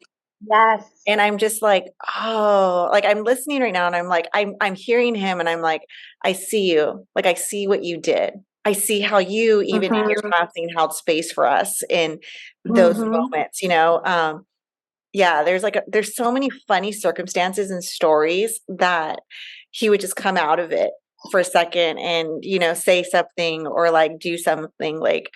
And I'm just like, oh, like I'm listening right now and I'm like, I'm hearing him and I'm like, I see you. Like, I see what you did. I see how you, even in your passing, held space for us in those moments, there's so many funny circumstances and stories that he would just come out of it for a second and, say something or like do something. Like,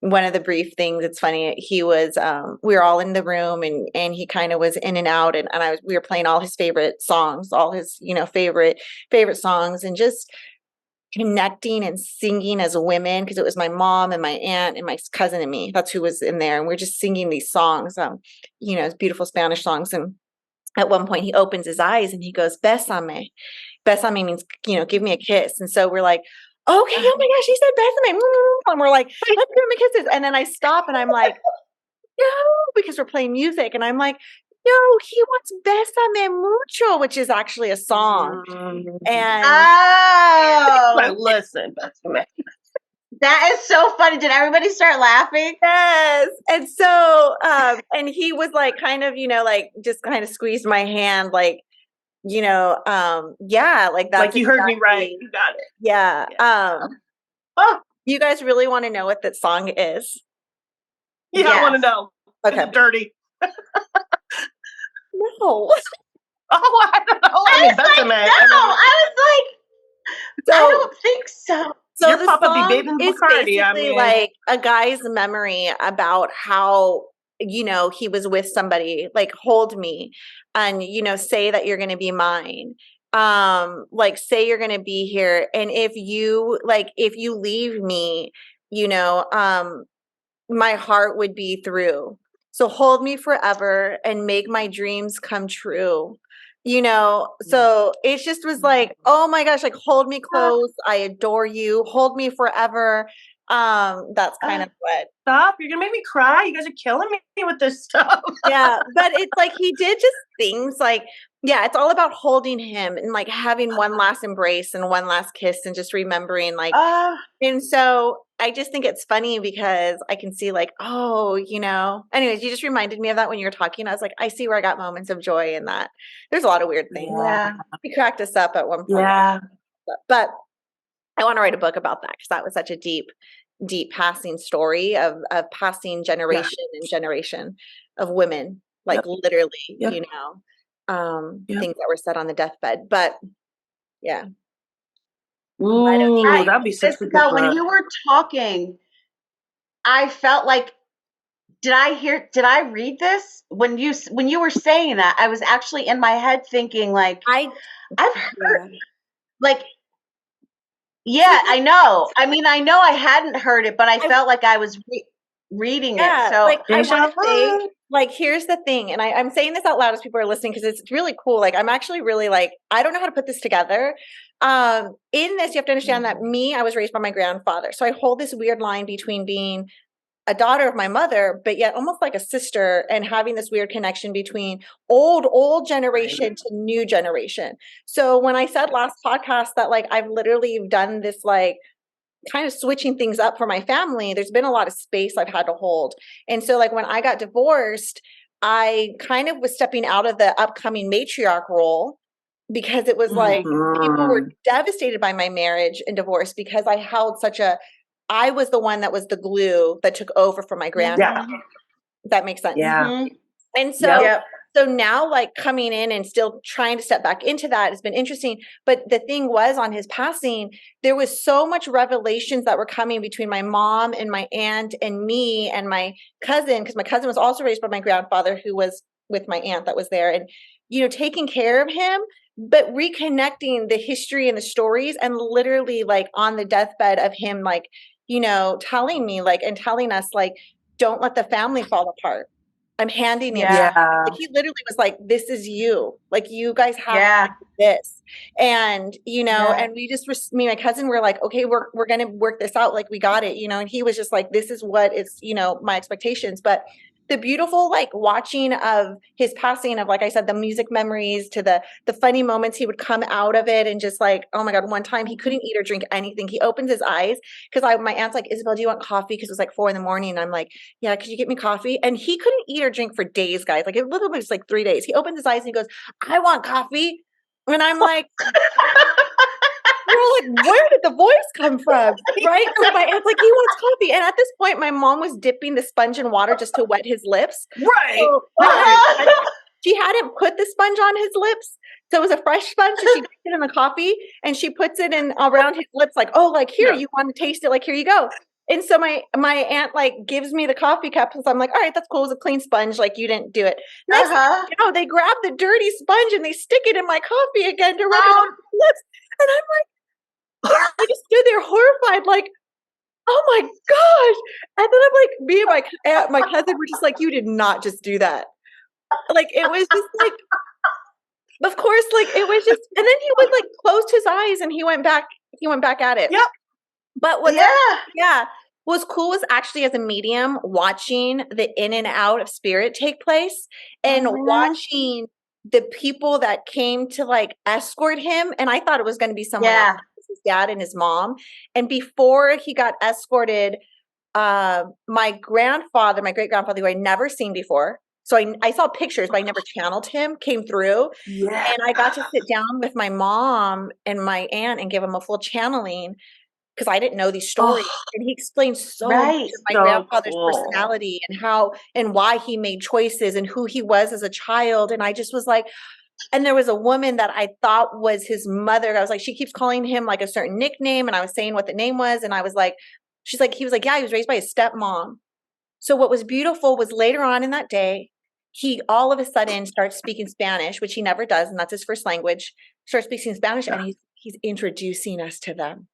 one of the brief things, it's funny, he was we were all in the room and he kind of was in and out and we were playing all his favorite songs, all his favorite songs, and just connecting and singing as women, because it was my mom and my aunt and my cousin and me. That's who was in there, and we're just singing these songs, beautiful Spanish songs. And at one point he opens his eyes and he goes, "Bésame." Bésame means, give me a kiss. And so we're like, okay, oh my gosh, he said bésame. And we're like, let's give him a kisses. And then I stop and I'm like, no, because we're playing music. And I'm like, no, he wants Bésame mucho, which is actually a song. And listen, Bésame. That is so funny. Did everybody start laughing? Yes. And so, and he was like, kind of, like just kind of squeezed my hand, like, like that's like you heard me right. You got it. Yeah. You guys really want to know what that song is? Yeah, I want to know. Okay. It's dirty. No. Oh, I don't know. I don't think so. So your the papa song be bathing is Bacardi, basically like a guy's memory about how, he was with somebody, like, hold me and, say that you're going to be mine. Like, say you're going to be here. And if you leave me, my heart would be through. So hold me forever and make my dreams come true. So it just was like, oh my gosh, like, hold me close. I adore you. Hold me forever. That's kind of what. Stop. You're going to make me cry. You guys are killing me with this stuff. Yeah. But it's like, he did just things like, yeah, it's all about holding him and like having one last embrace and one last kiss and just remembering like, and so I just think it's funny because I can see like, oh, anyways, you just reminded me of that when you were talking. I was like, I see where I got moments of joy in that. There's a lot of weird things. Yeah. He cracked us up at one point. Yeah. But I want to write a book about that because that was such a deep passing story of passing generation and generation of women, like literally, things that were said on the deathbed. But yeah. Ooh, that'd be such a good book. When you were talking, I felt like did I read this when you were saying that? I was actually in my head thinking like I've heard like yeah, I know. I mean, I know I hadn't heard it, but I felt like I was reading it. So like I want to say, like, here's the thing, and I'm saying this out loud as people are listening because it's really cool. Like, I'm actually really like, I don't know how to put this together. In this, you have to understand that I was raised by my grandfather, so I hold this weird line between being a daughter of my mother, but yet almost like a sister, and having this weird connection between old generation to new generation. So when I said last podcast that like I've literally done this like kind of switching things up for my family, there's been a lot of space I've had to hold. And so like when I got divorced, I kind of was stepping out of the upcoming matriarch role because it was like people were devastated by my marriage and divorce because I was the one that was the glue that took over for my grandfather. If that makes sense. Yeah. And so so now like coming in and still trying to step back into that has been interesting. But the thing was, on his passing, there was so much revelations that were coming between my mom and my aunt and me and my cousin, because my cousin was also raised by my grandfather, who was with my aunt that was there, and taking care of him, but reconnecting the history and the stories, and literally like on the deathbed of him, like telling me like and telling us like, don't let the family fall apart. I'm handing it. Like, he literally was like, this is you. Like, you guys have this. And, and we just, me and my cousin were like, okay, we're going to work this out. Like, we got it, and he was just like, this is what is, my expectations. But the beautiful, like, watching of his passing, of, like I said, the music memories to the funny moments, he would come out of it and just like, oh my God, one time he couldn't eat or drink anything. He opens his eyes because my aunt's like, Isabel, do you want coffee? Because it was like 4 a.m. And I'm like, yeah, could you get me coffee? And he couldn't eat or drink for days, guys. Like, it literally was like 3 days. He opens his eyes and he goes, I want coffee. And I'm like, we're like, where did the voice come from? Right? So my aunt's like, he wants coffee. And at this point, my mom was dipping the sponge in water just to wet his lips. Right. So, she hadn't put the sponge on his lips. So it was a fresh sponge. So she dipped it in the coffee and she puts it in around his lips, like, oh, like, here, you want to taste it? Like, here you go. And so my aunt like gives me the coffee cup. And so I'm like, all right, that's cool. It was a clean sponge. Like, you didn't do it. Next thing you know, they grab the dirty sponge and they stick it in my coffee again to rub it on my lips. And I'm like, I just stood there horrified, like, oh my gosh. And then I'm like, me and my cousin were just like, you did not just do that. Like, it was just like, of course, like, it was just, and then he would like closed his eyes and he went back at it. Yep. But what was cool was actually, as a medium, watching the in and out of spirit take place and watching the people that came to like escort him. And I thought it was going to be someone else, his dad and his mom. And before he got escorted, my great-grandfather, who I'd never seen before, so I saw pictures, but I never channeled him, came through. Yeah. And I got to sit down with my mom and my aunt and give him a full channeling because I didn't know these stories. And he explained so much of my grandfather's personality and how and why he made choices and who he was as a child. And I just was like, and there was a woman that I thought was his mother. I was like, she keeps calling him like a certain nickname. And I was saying what the name was. And I was like, he was like, yeah, he was raised by his stepmom. So what was beautiful was later on in that day, he all of a sudden starts speaking Spanish, which he never does. And that's his first language. Starts speaking Spanish and he's introducing us to them.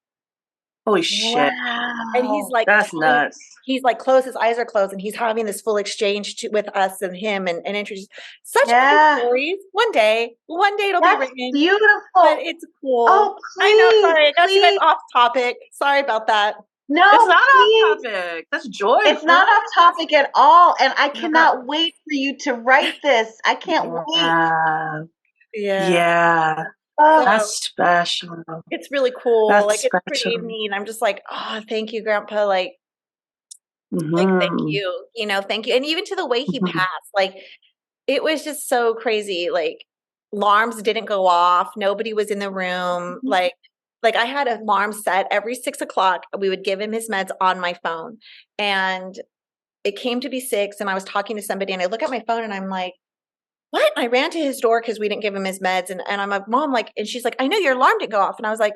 Holy shit. Wow. And he's like, that's nuts. He's like closed, his eyes are closed, and he's having this full exchange with us and him and introduce such cool stories. One day it'll be written. Beautiful. But it's cool. Oh, please, I know, sorry. I got you guys off topic. Sorry about that. No, it's not off topic. That's joy. It's not off topic at all. And I cannot wait for you to write this. I can't wait. Yeah. Oh, that's special. It's really cool. That's like, special. It's pretty neat. I'm just like, oh, thank you, Grandpa. Like, like, thank you. Thank you. And even to the way he passed, like, it was just so crazy. Like, alarms didn't go off. Nobody was in the room. Like I had an alarm set every 6 o'clock. We would give him his meds on my phone. And it came to be 6, and I was talking to somebody, and I look at my phone and I'm like, what? I ran to his door because we didn't give him his meds. And I'm like, Mom, like, and she's like, I know your alarm didn't go off. And I was like,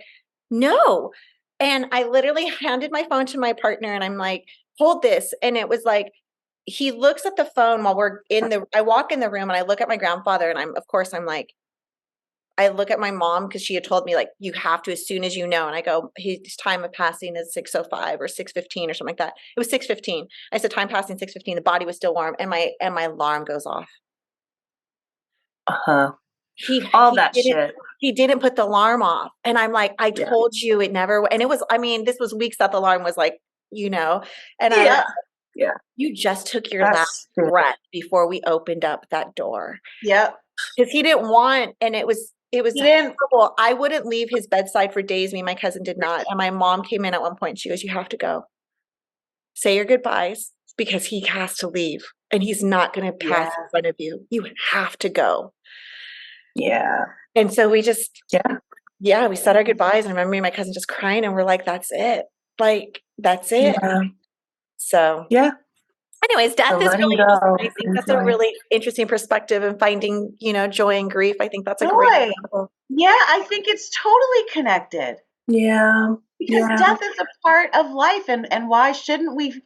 no. And I literally handed my phone to my partner and I'm like, hold this. And it was like, he looks at the phone while I walk in the room and I look at my grandfather and I'm like, I look at my mom because she had told me like, you have to, as soon as you know. And I go, his time of passing is 6:05 or 6:15 or something like that. It was 6:15. I said, time passing 6:15. The body was still warm. And my alarm goes off. Uh-huh. He shit. He didn't put the alarm off. And I'm like, I told you it never, and it was, I mean, this was weeks that the alarm was like, and you just took your last breath before we opened up that door. Yep. Because he didn't want, and it was horrible. I wouldn't leave his bedside for days. Me and my cousin did not. And my mom came in at one point. She goes, you have to go. Say your goodbyes because he has to leave and he's not going to pass in front of you. You have to go. Yeah. And so we just, we said our goodbyes. And I remember me and my cousin just crying and we're like, that's it. Like, that's it. Yeah. So, anyways, death is really interesting. I think that's a really interesting perspective in finding, joy and grief. I think that's a great example. Yeah, I think it's totally connected. Yeah. Because death is a part of life, and why shouldn't we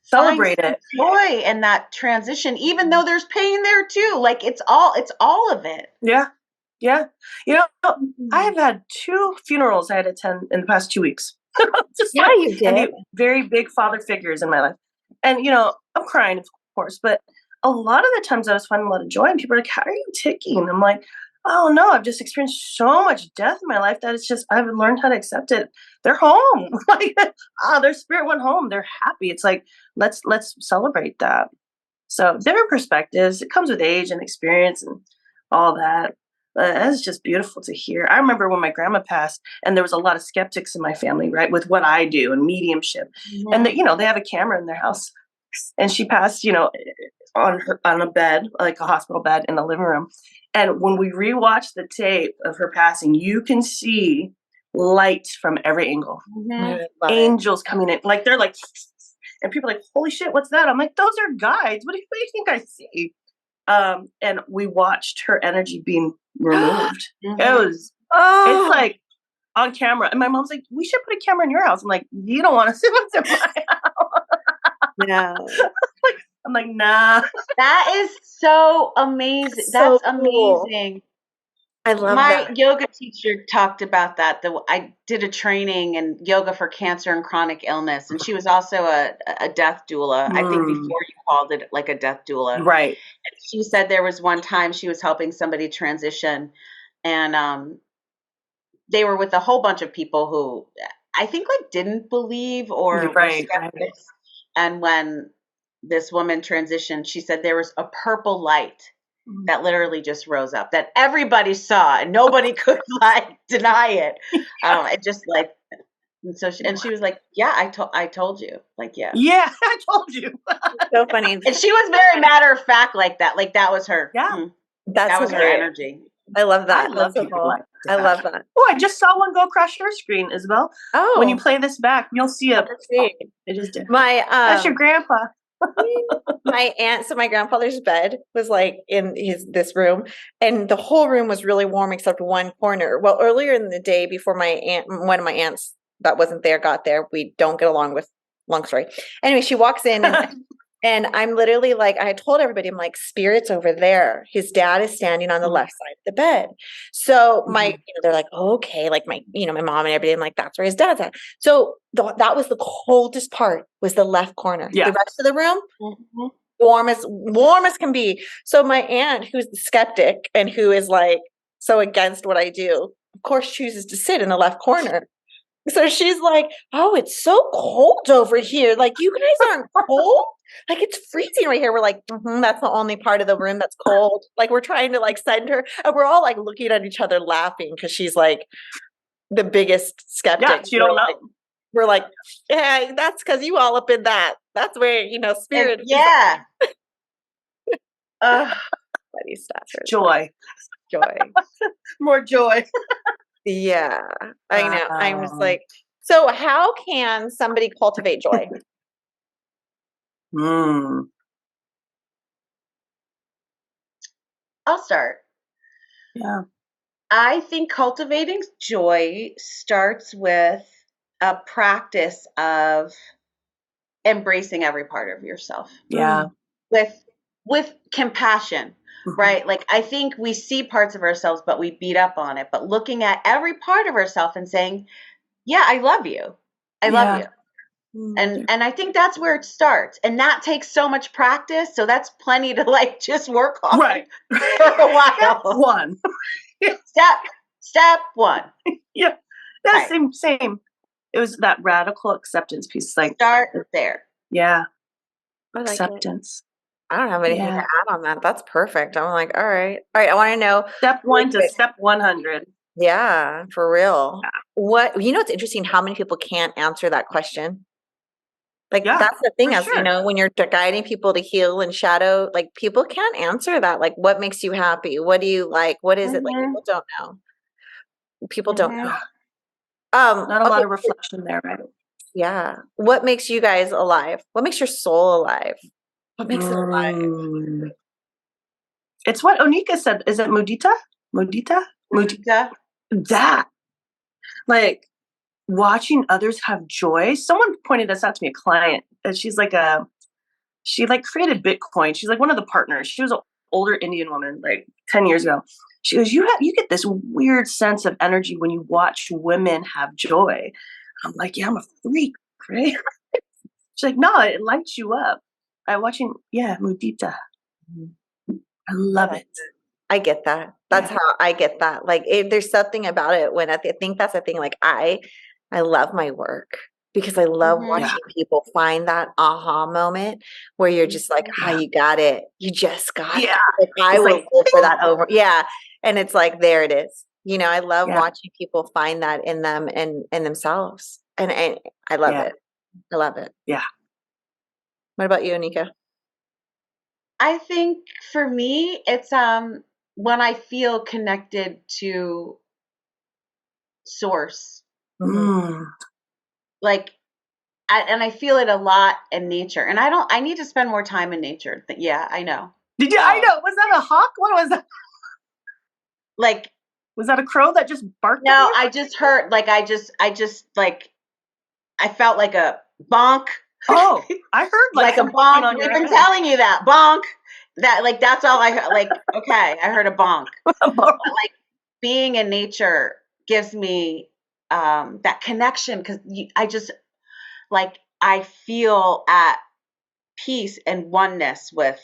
celebrate it? Joy in that transition, even though there's pain there too. Like it's all of it. Yeah. Yeah. I have had 2 funerals I had to attend in the past 2 weeks. You did. And very big father figures in my life. And, I'm crying, of course, but a lot of the times I was finding a lot of joy and people are like, how are you ticking? I'm like, oh no, I've just experienced so much death in my life that it's just, I've learned how to accept it. They're home. Like, their spirit went home. They're happy. It's like, let's celebrate that. So different perspectives. It comes with age and experience and all that. That's just beautiful to hear. I remember when my grandma passed and there was a lot of skeptics in my family, right, with what I do and mediumship. And they have a camera in their house. And she passed, on a bed, like a hospital bed in the living room. And when we rewatch the tape of her passing, you can see light from every angle. Angels coming in. Like they're like, and people are like, holy shit, what's that? I'm like, those are guides. What do you think I see? And we watched her energy being removed. It's like on camera. And my mom's like, we should put a camera in your house. I'm like, you don't want to see what's in my house. No. I'm like, nah. That is so amazing. That's amazing. I love my yoga teacher talked about that. I did a training in yoga for cancer and chronic illness, and she was also a death doula. I think before you called it like a death doula, right? And she said there was one time she was helping somebody transition, and they were with a whole bunch of people who I think like didn't believe or were skeptics. And when this woman transitioned, she said there was a purple light that literally just rose up that everybody saw and nobody could like deny it. It just like, and so she was like, yeah, I told you, like, yeah, I told you. So funny. And she was very matter of fact like that. Like that was her. Yeah. That was her energy. I love that. I love people like that. I love that. Oh, I just saw one go across your screen, Isabel. Oh. When you play this back, you'll see it. It just did. That's your grandpa. My aunt, so my grandfather's bed was like in this room, and the whole room was really warm except one corner. Well, earlier in the day, before one of my aunts that wasn't there got there, we don't get along with, long story. Anyway, she walks in and I'm literally like, I told everybody, I'm like, spirit's over there. His dad is standing on the left side of the bed. So they're like, okay, like my mom and everybody, I'm like, that's where his dad's at. So that was the coldest part, was the left corner. Yeah. The rest of the room, warm as can be. So my aunt, who's the skeptic and who is like so against what I do, of course chooses to sit in the left corner. So she's like, oh, it's so cold over here. Like, you guys aren't cold? Like, it's freezing right here. We're like, that's the only part of the room that's cold. Like, we're trying to like send her. And we're all like looking at each other laughing because she's like the biggest skeptic. Yeah, you don't know. We're like, yeah, that's because you all up in that. That's where, spirit. Yeah. Funny stuff. Joy. More joy. Yeah, I know. I'm just like, so how can somebody cultivate joy? I'll start. Yeah. I think cultivating joy starts with a practice of embracing every part of yourself. Yeah. With compassion, right? Like, I think we see parts of ourselves, but we beat up on it. But looking at every part of ourselves and saying, yeah, I love you. I love you. And I think that's where it starts. And that takes so much practice. So that's plenty to like just work on Right. for a while. Step one. Step one. Yeah. That's Right. same. It was that radical acceptance piece. Like, Start there. yeah. I like it. Acceptance. I don't have anything to Yeah. add on that. That's perfect. I'm like, all right. I want to know. Step 1 to step 100. Yeah, for real. Yeah. It's interesting how many people can't answer that question. Like, Yeah, that's the thing, for as you sure. know, when you're guiding people to heal and shadow, like, people can't answer that. Like, what makes you happy? What do you like? What is it? Like, people don't know. People don't know. Not a lot okay, of reflection there, right? Yeah. What makes you guys alive? What makes your soul alive? What makes it alive? It's what Onika said. Is it mudita? Mudita? That. Like, watching others have joy. Someone pointed this out to me, a client, and she's like she like created Bitcoin. She's like one of the partners. She was an older Indian woman, like 10 years ago. She goes, you get this weird sense of energy when you watch women have joy. I'm like, yeah, I'm a freak, right? She's like, no, it lights you up. I'm watching, mudita. I love it. I get that. That's how I get that. Like, there's something about it when I think that's the thing. Like, I love my work because I love watching people find that aha moment where you're just like, you got it. You just got it. Like, I will live for that over. Yeah. And it's like, there it is. You know, I love watching people find that in them and themselves. And I love it. I love it. Yeah. What about you, Anika? I think for me, it's when I feel connected to source. Like, and I feel it a lot in nature. And I need to spend more time in nature. Yeah, I know. Did you? I know. Was that a hawk? What was that? Like, was that a crow that just barked? No, I just heard, like, I just like, I felt like a bonk. Oh, I heard like a bonk. We've been telling you that bonk. That, like, that's all I heard. Like, okay, I heard a bonk. But, like, being in nature gives me that connection, because I just, like, I feel at peace and oneness with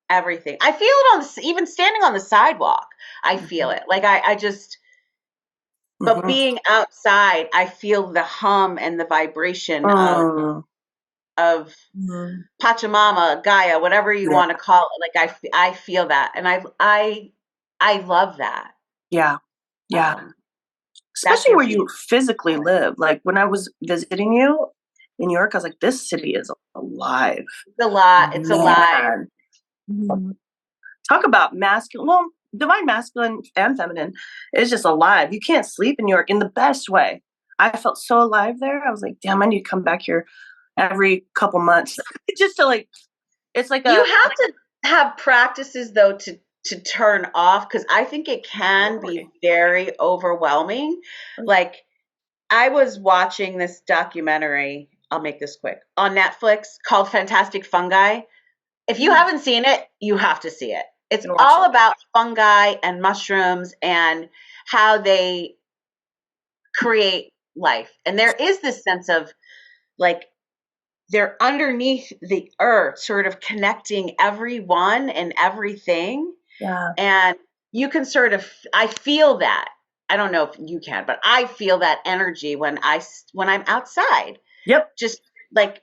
everything. I feel it even standing on the sidewalk. I feel it. Like, I just, but being outside, I feel the hum and the vibration of Pachamama, Gaia, whatever you want to call it. Like, I feel that, and I love that. Yeah. Especially where you physically live. Like, when I was visiting you in New York, I was like, this city is alive. It's alive. Talk about masculine. Well, divine masculine and feminine is just alive. You can't sleep in New York in the best way. I felt so alive there. I was like, damn, I need to come back here every couple months just to, like, it's like you have to have practices, though, to turn off, because I think it can be very overwhelming. Like, I was watching this documentary, I'll make this quick, on Netflix called Fantastic Fungi. If you haven't seen it, you have to see it. It's all about fungi and mushrooms and how they create life. And there is this sense of, like, they're underneath the earth, sort of connecting everyone and everything. Yeah. And you can sort of, I feel that. I don't know if you can, but I feel that energy when I'm outside. Yep. Just like,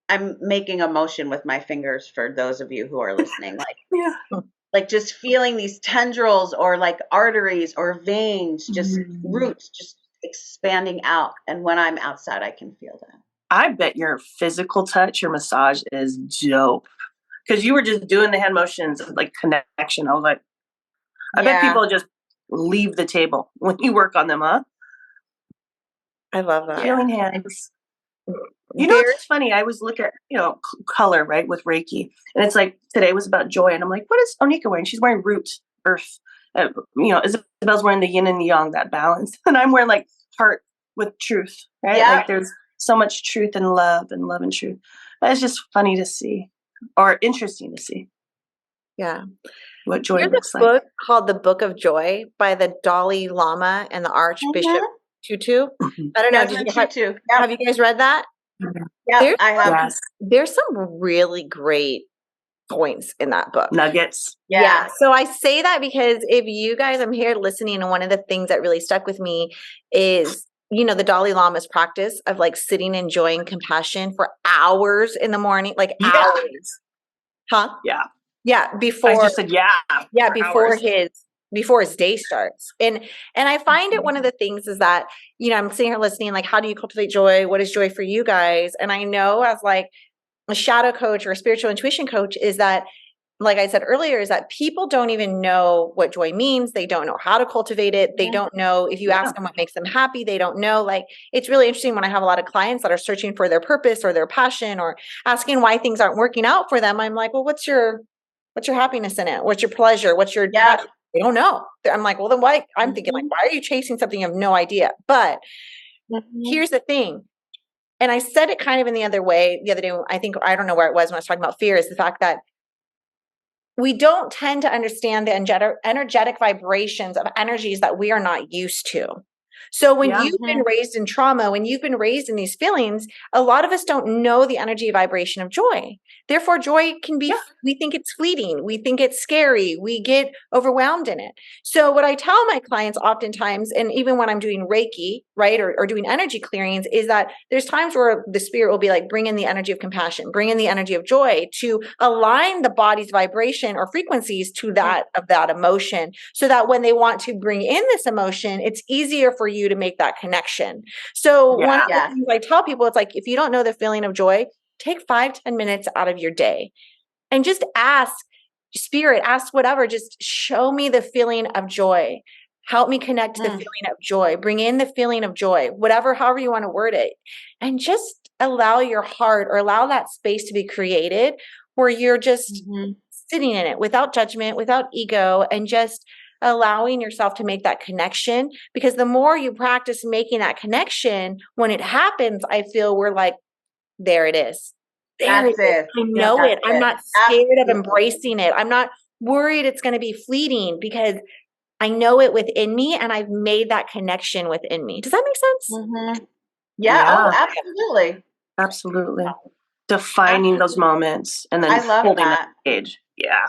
I'm making a motion with my fingers for those of you who are listening. Like, like, just feeling these tendrils or like arteries or veins, just roots, just expanding out. And when I'm outside, I can feel that. I bet your physical touch, your massage is dope. Because you were just doing the hand motions of, like, connection. I was like, I bet people just leave the table when you work on them, huh? I love that. Healing hands. You know, it's funny. I always look at, color, right, with Reiki. And it's like, today was about joy. And I'm like, what is Onika wearing? She's wearing root, earth. Isabel's wearing the yin and the yang, that balance. And I'm wearing, like, heart with truth, right? Yeah. Like, there's so much truth and love and truth. But it's just funny to see, or interesting to see Yeah. what joy There's looks a like. book called The Book of Joy by the Dalai Lama and the Archbishop Tutu. I don't know. Desmond Did you Tutu. have you guys read that? Yep, I have. Yes. There's some really great points in that book. Nuggets. Yeah. So I say that because if you guys, I'm here listening, and one of the things that really stuck with me is, you know, the Dalai Lama's practice of like sitting, enjoying compassion for hours in the morning, like hours. Huh? Yeah. Yeah. Before I just said before his day starts. And I find it one of the things is that, you know, I'm sitting here listening, like, how do you cultivate joy? What is joy for you guys? And I know as like a shadow coach or a spiritual intuition coach is that, like I said earlier, is that people don't even know what joy means. They don't know how to cultivate it. They don't know, if you ask them what makes them happy, they don't know. Like, it's really interesting when I have a lot of clients that are searching for their purpose or their passion or asking why things aren't working out for them. I'm like, well, what's your happiness in it? What's your pleasure? What's your, they don't know. I'm like, well, then why? I'm thinking like, why are you chasing something you have no idea? But here's the thing. And I said it kind of in the other way the other day. I don't know where it was when I was talking about fear, is the fact that we don't tend to understand the energetic vibrations of energies that we are not used to. So when you've been raised in trauma, when you've been raised in these feelings, a lot of us don't know the energy vibration of joy. Therefore, joy can be, we think it's fleeting. We think it's scary. We get overwhelmed in it. So what I tell my clients oftentimes, and even when I'm doing Reiki, right, or doing energy clearings, is that there's times where the spirit will be like, bring in the energy of compassion, bring in the energy of joy to align the body's vibration or frequencies to that of that emotion, so that when they want to bring in this emotion, it's easier for you to make that connection. So one of the things I tell people, it's like, if you don't know the feeling of joy, take 5-10 minutes out of your day and just ask spirit, ask whatever, just show me the feeling of joy. Help me connect to the feeling of joy. Bring in the feeling of joy, whatever, however you want to word it. And just allow your heart, or allow that space to be created where you're just sitting in it without judgment, without ego, and just allowing yourself to make that connection. Because the more you practice making that connection, when it happens, I feel we're like, there it is. That's it. I know it. I'm not scared of embracing it. I'm not worried it's going to be fleeting, because I know it within me and I've made that connection within me. Does that make sense? Oh, absolutely. Absolutely. Defining those moments and then holding that stage. Yeah.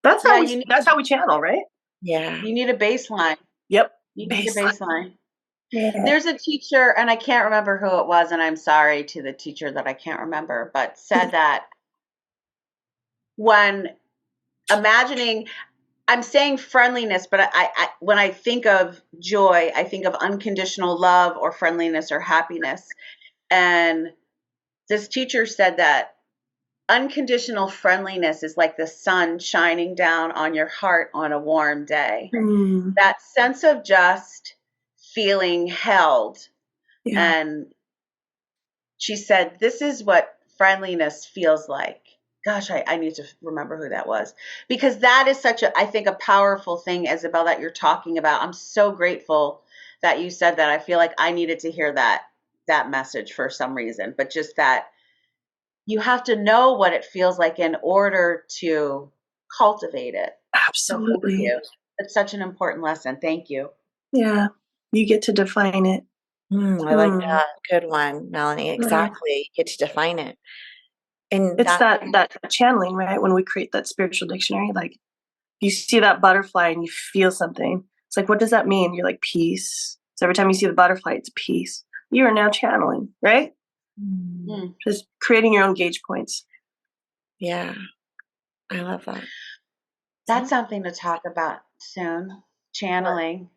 That's how we channel, right? Yeah. You need a baseline. Yep. You need a baseline. There's a teacher, and I can't remember who it was, and I'm sorry to the teacher that I can't remember, but said that when imagining, I'm saying friendliness, but I when I think of joy, I think of unconditional love or friendliness or happiness. And this teacher said that unconditional friendliness is like the sun shining down on your heart on a warm day. That sense of just feeling held. And she said, this is what friendliness feels like. Gosh, I need to remember who that was, because that is such a, I think, a powerful thing, Isabel, that you're talking about. I'm so grateful that you said that. I feel like I needed to hear that message for some reason, but just that you have to know what it feels like in order to cultivate it. Absolutely. So thank you. It's such an important lesson. Thank you. Yeah. You get to define it. I like that. Good one, Melanie. Exactly. You get to define it. And it's that channeling, right? When we create that spiritual dictionary, like you see that butterfly and you feel something. It's like, what does that mean? You're like, peace. So every time you see the butterfly, it's peace. You are now channeling, right? Just creating your own gauge points. Yeah. I love that. That's something to talk about soon. Channeling.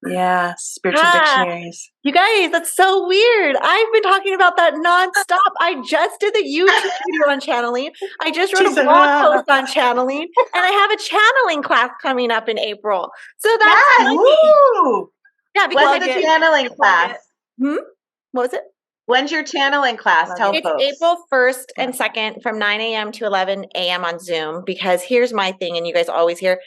Yeah, spiritual dictionaries. You guys, that's so weird. I've been talking about that nonstop. I just did the YouTube video on channeling. I just wrote a blog post on channeling, and I have a channeling class coming up in April. So that's woo! Yeah, because when's the channeling class? What was it? When's your channeling class? Tell folks. It's April 1st and 2nd from 9 a.m. to 11 a.m. on Zoom, because here's my thing, and you guys always hear,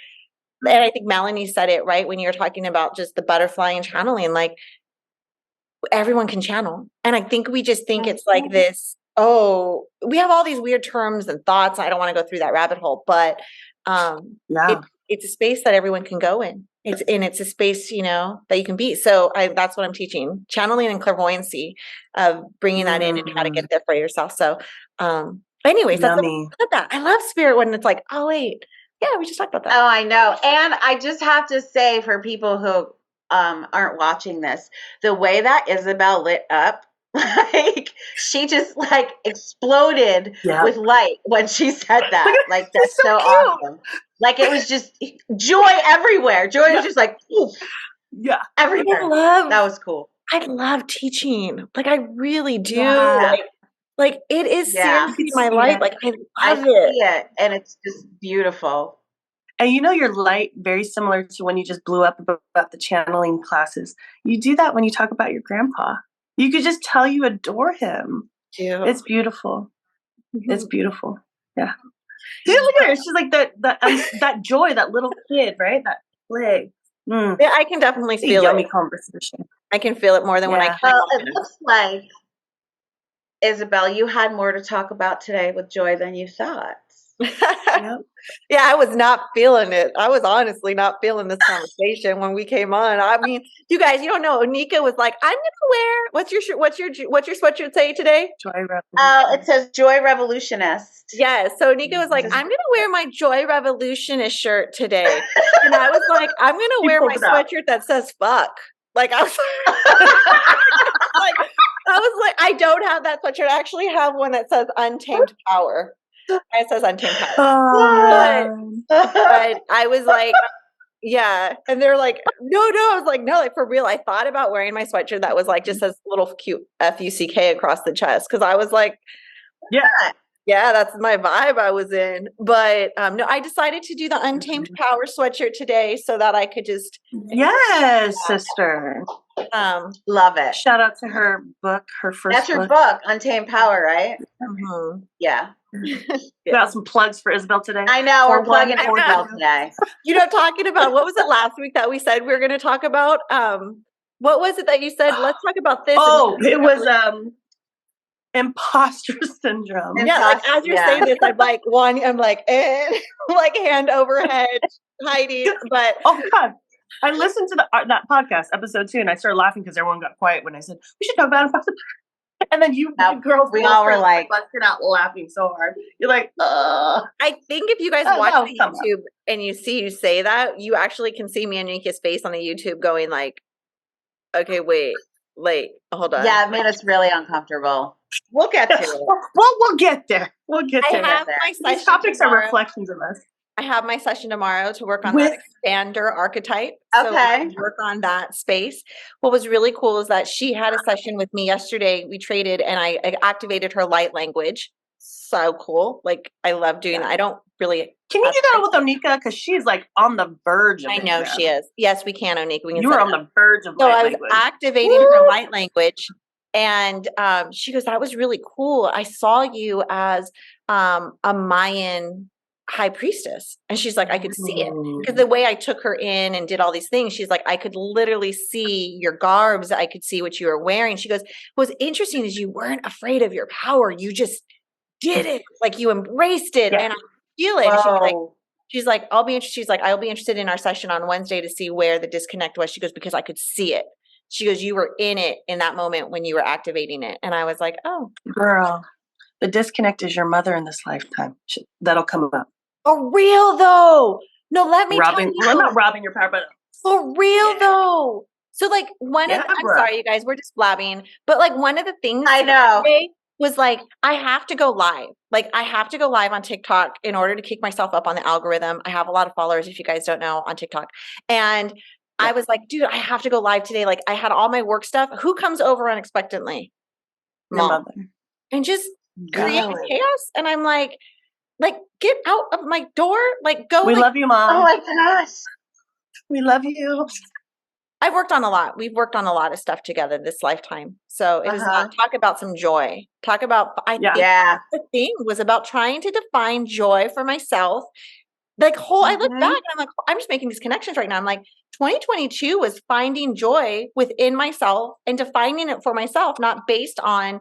and I think Melanie said it right when you were talking about just the butterfly and channeling. Like, everyone can channel. And I think we just think it's like this, oh, we have all these weird terms and thoughts. I don't want to go through that rabbit hole, but it's a space that everyone can go in. It's a space, that you can be. So that's what I'm teaching, channeling and clairvoyancy, bringing that in and how to get there for yourself. So, anyways, I love that. I love spirit when it's like, oh wait, yeah, we just talked about that. Oh, I know. And I just have to say, for people who aren't watching this, the way that Isabel lit up, like she just like exploded with light when she said that. Like that's so awesome. Like it was just joy everywhere. Joy was just like everywhere. That was cool. I love teaching. Like I really do. Like it is seriously my life. Like I love it. And it's just beautiful. And your light, very similar to when you just blew up about the channeling classes. You do that when you talk about your grandpa. You could just tell you adore him. Yeah. It's beautiful. Mm-hmm. It's beautiful. Yeah. Look at her. She's like that joy, that little kid, right? That play. Yeah, I can definitely feel yummy conversation. I can feel it more than when I can. Well, it looks like, Isabel, you had more to talk about today with Joy than you thought. Yeah, I was not feeling it. I was honestly not feeling this conversation when we came on. I mean, you guys, you don't know. Onika was like, "I'm gonna wear what's your sweatshirt say today?" Joy Revolutionist. It says Joy Revolutionist. Yes. So Onika was like, "I'm gonna wear my Joy Revolutionist shirt today," and I was like, "I'm gonna wear my sweatshirt that says fuck." Like I was like, I don't have that sweatshirt. I actually have one that says Untamed Power. It says Untamed Power. But I was like, yeah. And they're like, no. I was like, no, like for real. I thought about wearing my sweatshirt that was like just says little cute FUCK across the chest. Cause I was like, yeah, that's my vibe I was in. But no, I decided to do the Untamed Power sweatshirt today so that I could just sister. Love it. Shout out to her book, her first That's your book, Untamed Power, right? Mm-hmm. Yeah. Got some plugs for Isabel today. I know, we're plugging Isabel today. Talking about, what was it last week that we said we were going to talk about? What was it that you said? Let's talk about this. Oh, it was imposter syndrome. Yeah, like as you're saying this, I'm like, like hand over head, hiding. But oh God, I listened to that podcast episode 2, and I started laughing because everyone got quiet when I said we should talk about imposter. And then you girls, we all were like busted out laughing so hard. You're like, I think if you guys watch the YouTube and you see you say that, you actually can see me and Nika's face on the YouTube going like, okay, wait, hold on. Yeah, it made us really uncomfortable. We'll get to it. We'll get there. We'll get there. These topics are reflections of us. I have my session tomorrow to work on that expander archetype. Okay. So work on that space. What was really cool is that she had a session with me yesterday. We traded and I activated her light language. So cool. Like I love doing that. I don't really. Can you do that with Onika? Because she's like on the verge of it. I know she is. Yes, we can, Onika. You were on the verge of light language. So I was activating her light language. And she goes, that was really cool. I saw you as a Mayan high priestess. And she's like, I could see it. Because the way I took her in and did all these things, she's like, I could literally see your garbs. I could see what you were wearing. She goes, what's interesting is you weren't afraid of your power. You just did it. Like you embraced it. And I feel it. She's like, I'll be interested in our session on Wednesday to see where the disconnect was. She goes, because I could see it. She goes, you were in it in that moment when you were activating it. And I was like, oh. Girl, the disconnect is your mother in this lifetime. That'll come up. For real, though. No, let me tell you. I'm not robbing your power, but. For real, though. So, like, I'm sorry, you guys, we're just blabbing. But, like, one of the things I know was, like, I have to go live. Like, I have to go live on TikTok in order to kick myself up on the algorithm. I have a lot of followers, if you guys don't know, on TikTok. And I was like, dude, I have to go live today. Like I had all my work stuff. Who comes over unexpectedly? Mom. And just create chaos. And I'm like, get out of my door. Like go. We love you, Mom. Oh my gosh. We love you. I've worked on a lot. We've worked on a lot of stuff together this lifetime. So it was talk about some joy. Talk about, I think the thing was about trying to define joy for myself Like I look Mhm. back and I'm like, I'm just making these connections right now. I'm like, 2022 was finding joy within myself and defining it for myself, not based on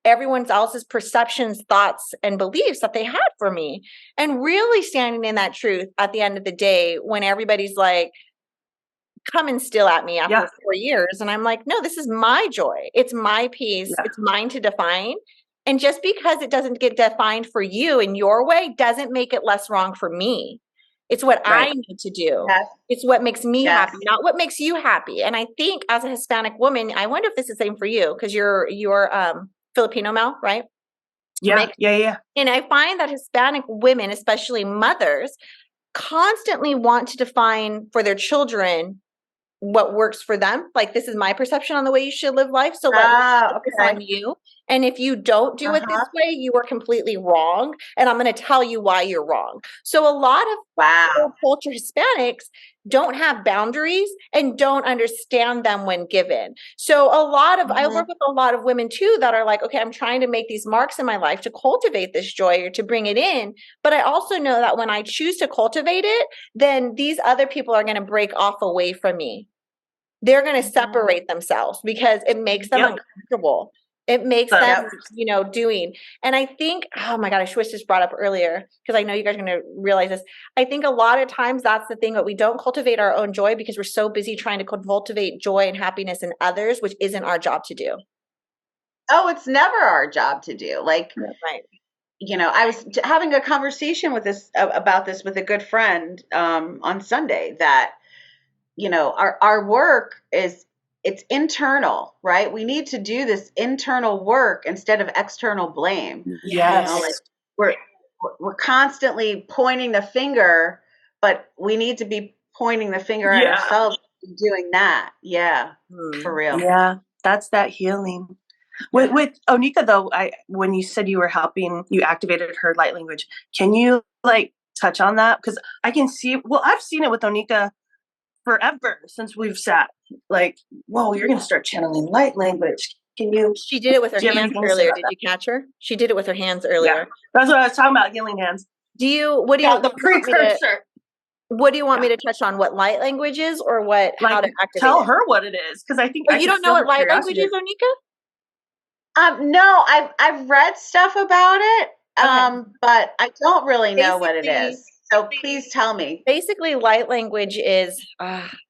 everyone else's perceptions, thoughts, and beliefs that they had for me. And really standing in that truth at the end of the day when everybody's like, come and steal at me after Yeah. 4 years. And I'm like, no, this is my joy. It's my peace. Yeah. It's mine to define. And just because it doesn't get defined for you in your way doesn't make it less wrong for me. It's what I Right. need to do. Yes. It's what makes me Yes. happy, not what makes you happy. And I think as a Hispanic woman, I wonder if this is the same for you because you're Filipino, Mel, right? Yeah. Mixed. Yeah. And I find that Hispanic women, especially mothers, constantly want to define for their children what works for them. Like, this is my perception on the way you should live life. So let me focus Okay. on you. And if you don't do it this Uh-huh. way, you are completely wrong. And I'm going to tell you why you're wrong. So a lot of Wow. third culture Hispanics don't have boundaries and don't understand them when given. So I work with a lot of women too that are like, okay, I'm trying to make these marks in my life to cultivate this joy or to bring it in. But I also know that when I choose to cultivate it, then these other people are going to break off away from me. They're going to separate themselves because it makes them Yep. uncomfortable. It makes So- them, doing. And I think, oh my God, I wish this brought up earlier because I know you guys are going to realize this. I think a lot of times that's the thing that we don't cultivate our own joy because we're so busy trying to cultivate joy and happiness in others, which isn't our job to do. Oh, it's never our job to do. Like, Right. I was having a conversation about this with a good friend on Sunday that, our work it's internal, right? We need to do this internal work instead of external blame. Yes. Like we're constantly pointing the finger, but we need to be pointing the finger at ourselves and doing that. Yeah, for real. Yeah, that's that healing. With Onika though, when you said you were helping, you activated her light language. Can you touch on that? Because I can see. Well, I've seen it with Onika forever since we've sat. Like, whoa, you're gonna start channeling light language. Can you? She did it with her Do you have hands anything to say earlier. about Did that? you catch her? She did it with her hands earlier. Yeah, that's what I was talking about. Healing hands. What do you Yeah, the want me to, precursor. what do you want me to touch on? What light language is or how to activate Tell it? her what it is, because I think Oh, you don't know what light language is, Onika? No, I've read stuff about it, Okay. but I don't really know what it Basically- is. So please tell me. Basically, light language is,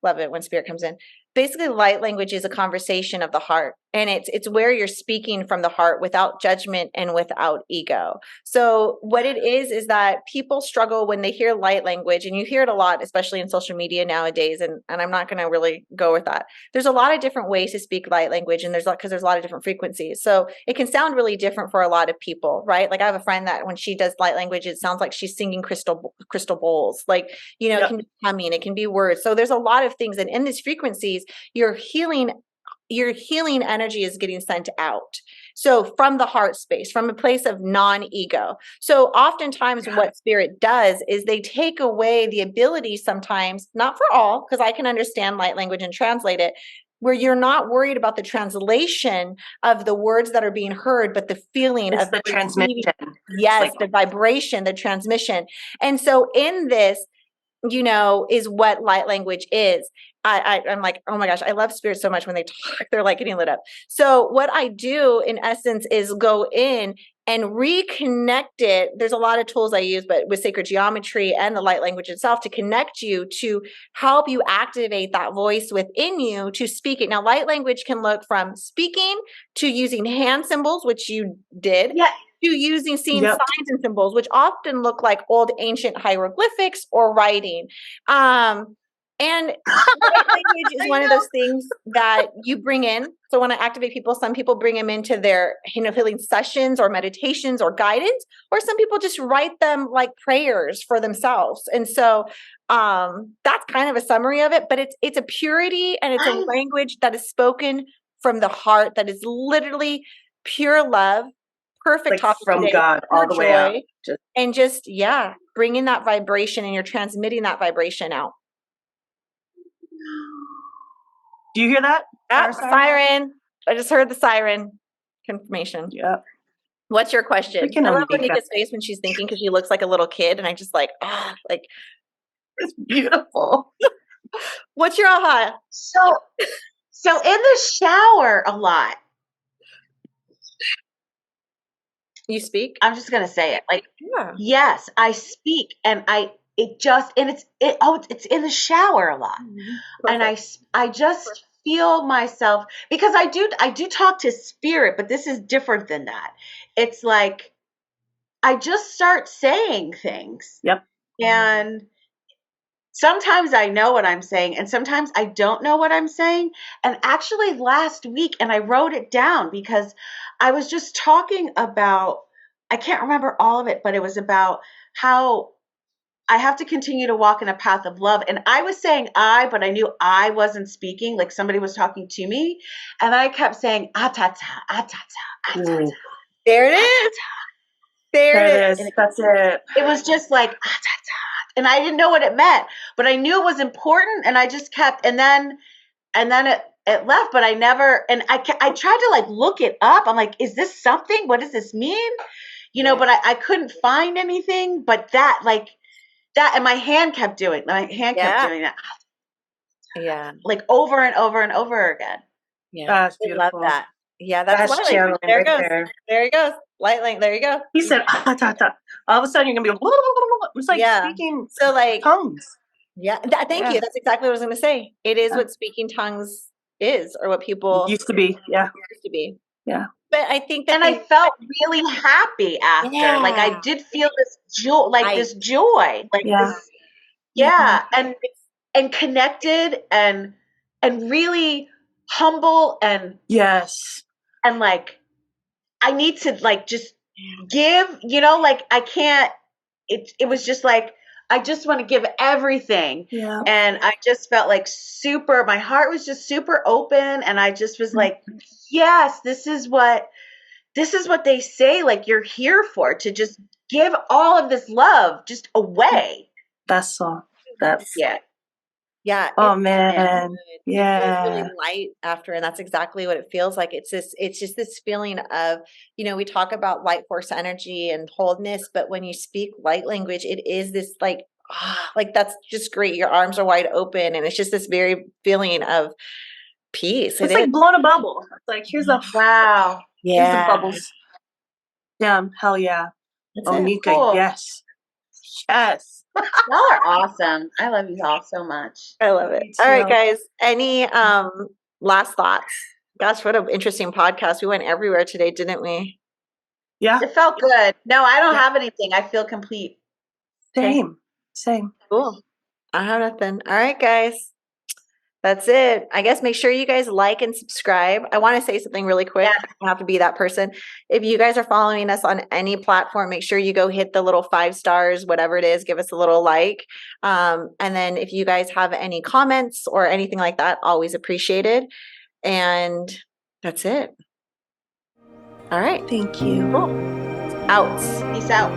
love it when spirit comes in. Basically, light language is a conversation of the heart. And it's where you're speaking from the heart without judgment and without ego. So what it is that people struggle when they hear light language, and you hear it a lot, especially in social media nowadays. And I'm not going to really go with that. There's a lot of different ways to speak light language, and there's a lot of different frequencies. So it can sound really different for a lot of people, right? Like I have a friend that when she does light language, it sounds like she's singing crystal bowls. Like, it can be humming, it can be words. So there's a lot of things. And in these frequencies, your healing energy is getting sent out. So from the heart space, from a place of non-ego. So oftentimes what spirit does is they take away the ability sometimes, not for all, because I can understand light language and translate it, where you're not worried about the translation of the words that are being heard, but the feeling of the transmission. Yes, the vibration, the transmission. And so in this, is what light language is. I'm like, oh my gosh, I love spirit so much when they talk, they're like getting lit up. So what I do in essence is go in and reconnect it. There's a lot of tools I use, but with sacred geometry and the light language itself to connect you, to help you activate that voice within you to speak it. Now, light language can look from speaking to using hand symbols, which you did. Yeah. To seeing signs and symbols, which often look like old ancient hieroglyphics or writing. And light language is one of those things that you bring in. So when I activate people, some people bring them into their healing sessions or meditations or guidance, or some people just write them like prayers for themselves. And so that's kind of a summary of it, but it's a purity and it's a language that is spoken from the heart, that is literally pure love. Perfect topic from today, God all the way out. And just bringing that vibration, and you're transmitting that vibration out. Do you hear that? Siren. I just heard the siren confirmation. Yep. What's your question? We can I love only be Anika's face when she's thinking because she looks like a little kid, and I just like, like, It's beautiful. what's your aha? So in the shower a lot. You speak? I'm just gonna say it. Like, Yeah. yes, I speak, and it's in the shower a lot, and I just feel myself, because I do talk to spirit, but this is different than that. It's like I just start saying things. Yep. And sometimes I know what I'm saying, and sometimes I don't know what I'm saying. And actually last week, and I wrote it down because I was just talking about, I can't remember all of it, but it was about how I have to continue to walk in a path of love. And I was saying but I knew I wasn't speaking, like somebody was talking to me. And I kept saying, atata, atata, atata. There it is. There it is. That's it. It was just like, and I didn't know what it meant, but I knew it was important, and I just kept, and then it left, but I never, and I tried to like look it up. I'm like, is this something? What does this mean? But I couldn't find anything, but that, and my hand kept doing that. Yeah. Like over and over and over again. Yeah. That's I love beautiful. that. Yeah, that's light channeling language. There it right goes. there. There it goes. Light language. There you go. He said, all of a sudden you're gonna be it's like speaking So like tongues. Yeah. Thank you. That's exactly what I was gonna say. It is what speaking tongues is, or what people Used to be. Yeah. used to be. Yeah. But I think that And I felt really happy after. Yeah. Like I did feel this joy, this joy. Like this, and connected and really humble and yes. And like I need to like just give, like I can't, it was just like I just want to give everything. Yeah. And I just felt like my heart was just super open, and I just was like, yes, this is what they say, like you're here for, to just give all of this love just away. That's all. That's Yeah. Oh man. Yeah. It feels really light after, and that's exactly what it feels like. It's just this feeling of, we talk about light force energy and wholeness, but when you speak light language, it is this like that's just great. Your arms are wide open, and it's just this very feeling of peace. It's like blowing a bubble. It's like here's a wow. Here's the bubbles. Yeah, hell yeah. Onika, cool. yes. Yes. Y'all are awesome. I love you all so much. I love it. All right, guys. Any last thoughts? Gosh, what an interesting podcast. We went everywhere today, didn't we? Yeah. It felt good. No, I don't have anything. I feel complete. Same. Cool. I have nothing. All right, guys. That's it. I guess make sure you guys like and subscribe. I want to say something really quick. Yeah. I don't have to be that person. If you guys are following us on any platform, make sure you go hit the little 5 stars, whatever it is, give us a little like. And then if you guys have any comments or anything like that, always appreciated. And that's it. All right. Thank you. Cool. Out. Peace out.